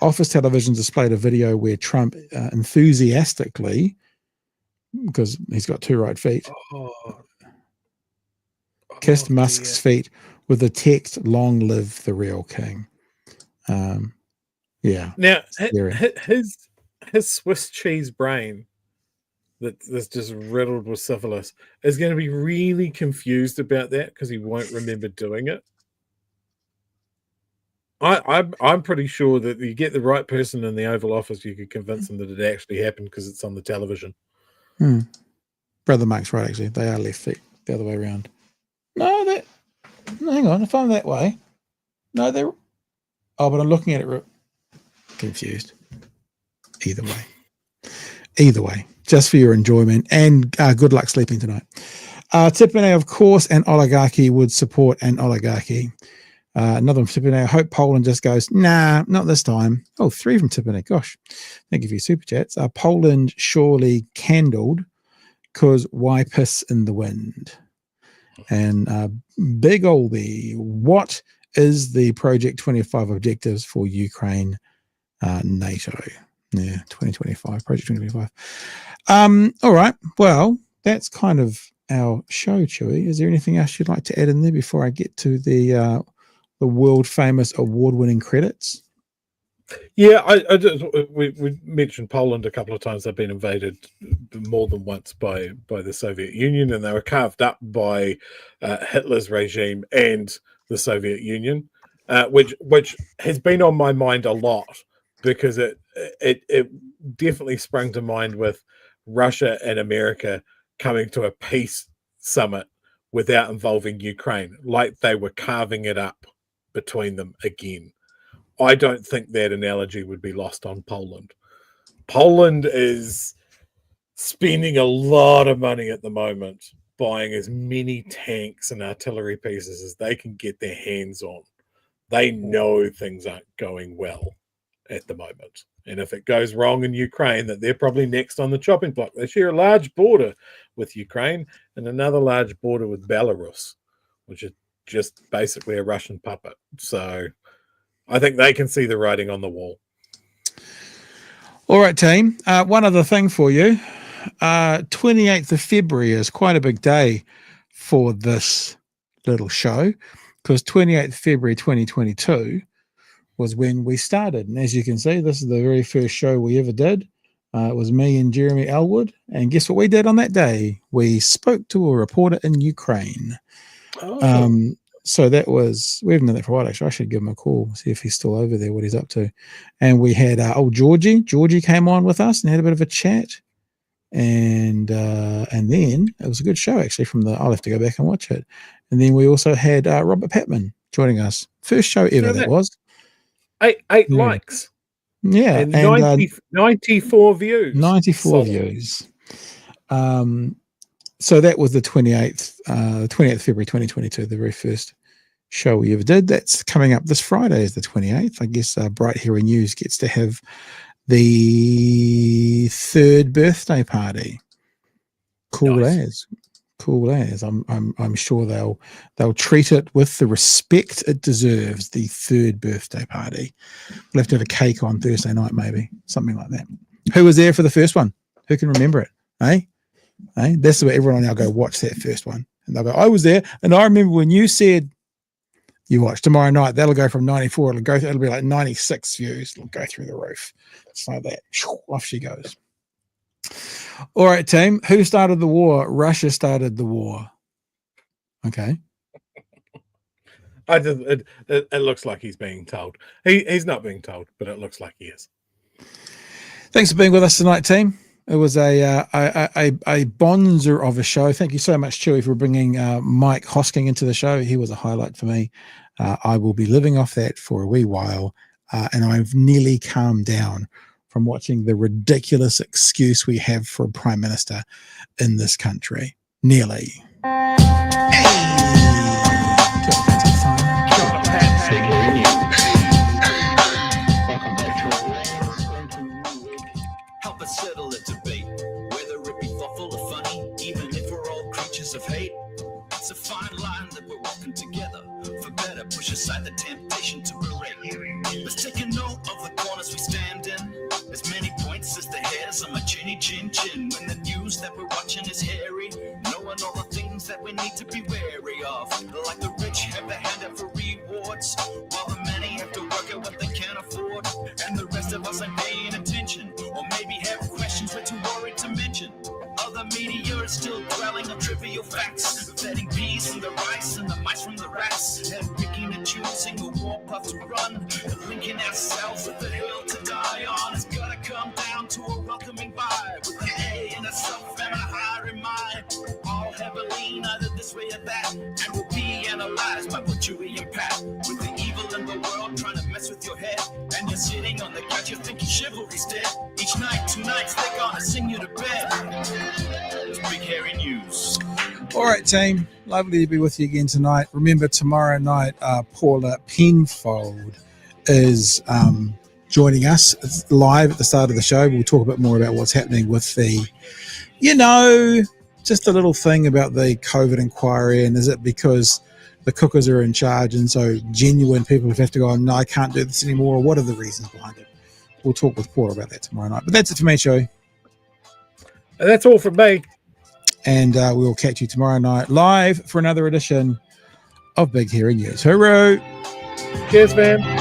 Office Television displayed a video where Trump enthusiastically, because he's got two right feet, kissed Musk's feet with the text, "Long live the real king." Yeah.
Now, his Swiss cheese brain that's just riddled with syphilis is going to be really confused about that because he won't remember doing it. I'm pretty sure that you get the right person in the Oval Office, you could convince them that it actually happened because it's on the television.
Brother Mark's right, actually. They are left feet, the other way around. No, hang on. If I'm that way, no, they're. Oh, but I'm looking at it confused. Either way, just for your enjoyment, and good luck sleeping tonight. Tipene, of course, an oligarchy would support an oligarchy. Another one from Tiffany. I hope Poland just goes, nah, not this time. Oh, 3 from Tiffany. Gosh, thank you for your super chats. Poland surely candled because why piss in the wind? And Big Oldie, what is the Project 25 objectives for Ukraine, NATO? Yeah, 2025, Project 2025. All right. Well, that's kind of our show, Chewy. Is there anything else you'd like to add in there before I get to the world famous award-winning credits?
Yeah, we mentioned Poland a couple of times. They've been invaded more than once by the Soviet Union, and they were carved up by Hitler's regime and the Soviet Union, which has been on my mind a lot because it definitely sprung to mind with Russia and America coming to a peace summit without involving Ukraine, like they were carving it up between them again. I don't think that analogy would be lost on Poland. Poland is spending a lot of money at the moment buying as many tanks and artillery pieces as they can get their hands on. They know things aren't going well at the moment. And if it goes wrong in Ukraine, that they're probably next on the chopping block. They share a large border with Ukraine and another large border with Belarus, which is just basically a Russian puppet. So I think they can see the writing on the wall.
All right, team. One other thing for you. 28th of February is quite a big day for this little show because 28th February 2022 was when we started. And as you can see, this is the very first show we ever did. It was me and Jeremy Elwood. And guess what we did on that day? We spoke to a reporter in Ukraine. Oh. So that was, we haven't done that for a while, actually. I should give him a call, see if he's still over there, what he's up to. And we had Georgie. Georgie came on with us and had a bit of a chat. And then it was a good show, actually, I'll have to go back and watch it. And then we also had Robert Patman joining us. First show ever, that was.
8 likes.
Yeah.
And 94 views.
94 views. So that was the 28th February 2022, the very first show we ever did. That's coming up this Friday is the 28th. I guess Bright Hero News gets to have the 3rd birthday party. Cool as. I'm sure they'll treat it with the respect it deserves. The 3rd birthday party. We'll have to have a cake on Thursday night, maybe something like that. Who was there for the first one? Who can remember it? That's where everyone will now go watch that first one, and they'll go, I was there, and I remember when you said you watch tomorrow night. That'll go from 94. It'll be like 96 views. It'll go through the roof. It's like that. Off she goes. All right, team. Who started the war? Russia started the war. Okay.
It looks like he's being told. He's not being told, but it looks like he is.
Thanks for being with us tonight, team. It was a bonzer of a show. Thank you so much, Chewy, for bringing Mike Hosking into the show. He was a highlight for me. I will be living off that for a wee while, and I've nearly calmed down from watching the ridiculous excuse we have for a prime minister in this country. Nearly.
Help us settle a debate, whether it be thoughtful or funny, even if we're all creatures of hate. It's a fine line that we're walking together. For better, push aside the temptation to berate. Let's take a note of the corners we stand in. As many points as the hairs on my chinny chin chin. When the news that we're watching is hairy, knowing all the things that we need to be wary of. Like the rich have the hand out for rewards, while the many have to work at what they can't afford. And the rest of us ain't paying attention, or maybe have questions we're too worried to mention. Other media is still dwelling on trivial facts, vetting peas from the rice and the mice from the rats, and picking and choosing a war path to run, and linking ourselves with the hill to die on. It's gotta come down to a welcoming vibe, with an A and a self and a higher in mind. All have a lean either this way or that, and will be analyzed by what you and Pat. With the evil in the world trying to mess with your head, and you're sitting on the couch, you're thinking chivalry's dead. Each night, 2 nights, they're gonna sing you to bed. It's Big Hairy News.
All right, team. Lovely to be with you again tonight. Remember, tomorrow night, Paula Penfold is joining us. It's live at the start of the show. We'll talk a bit more about what's happening with the, just a little thing about the COVID inquiry. And is it because the cookers are in charge and so genuine people have to go, no, I can't do this anymore? Or what are the reasons behind it? We'll talk with Paula about that tomorrow night. But that's it for me, Joey.
That's all from me.
And we'll catch you tomorrow night live for another edition of Big Hairy News. Hooroo!
Cheers, man.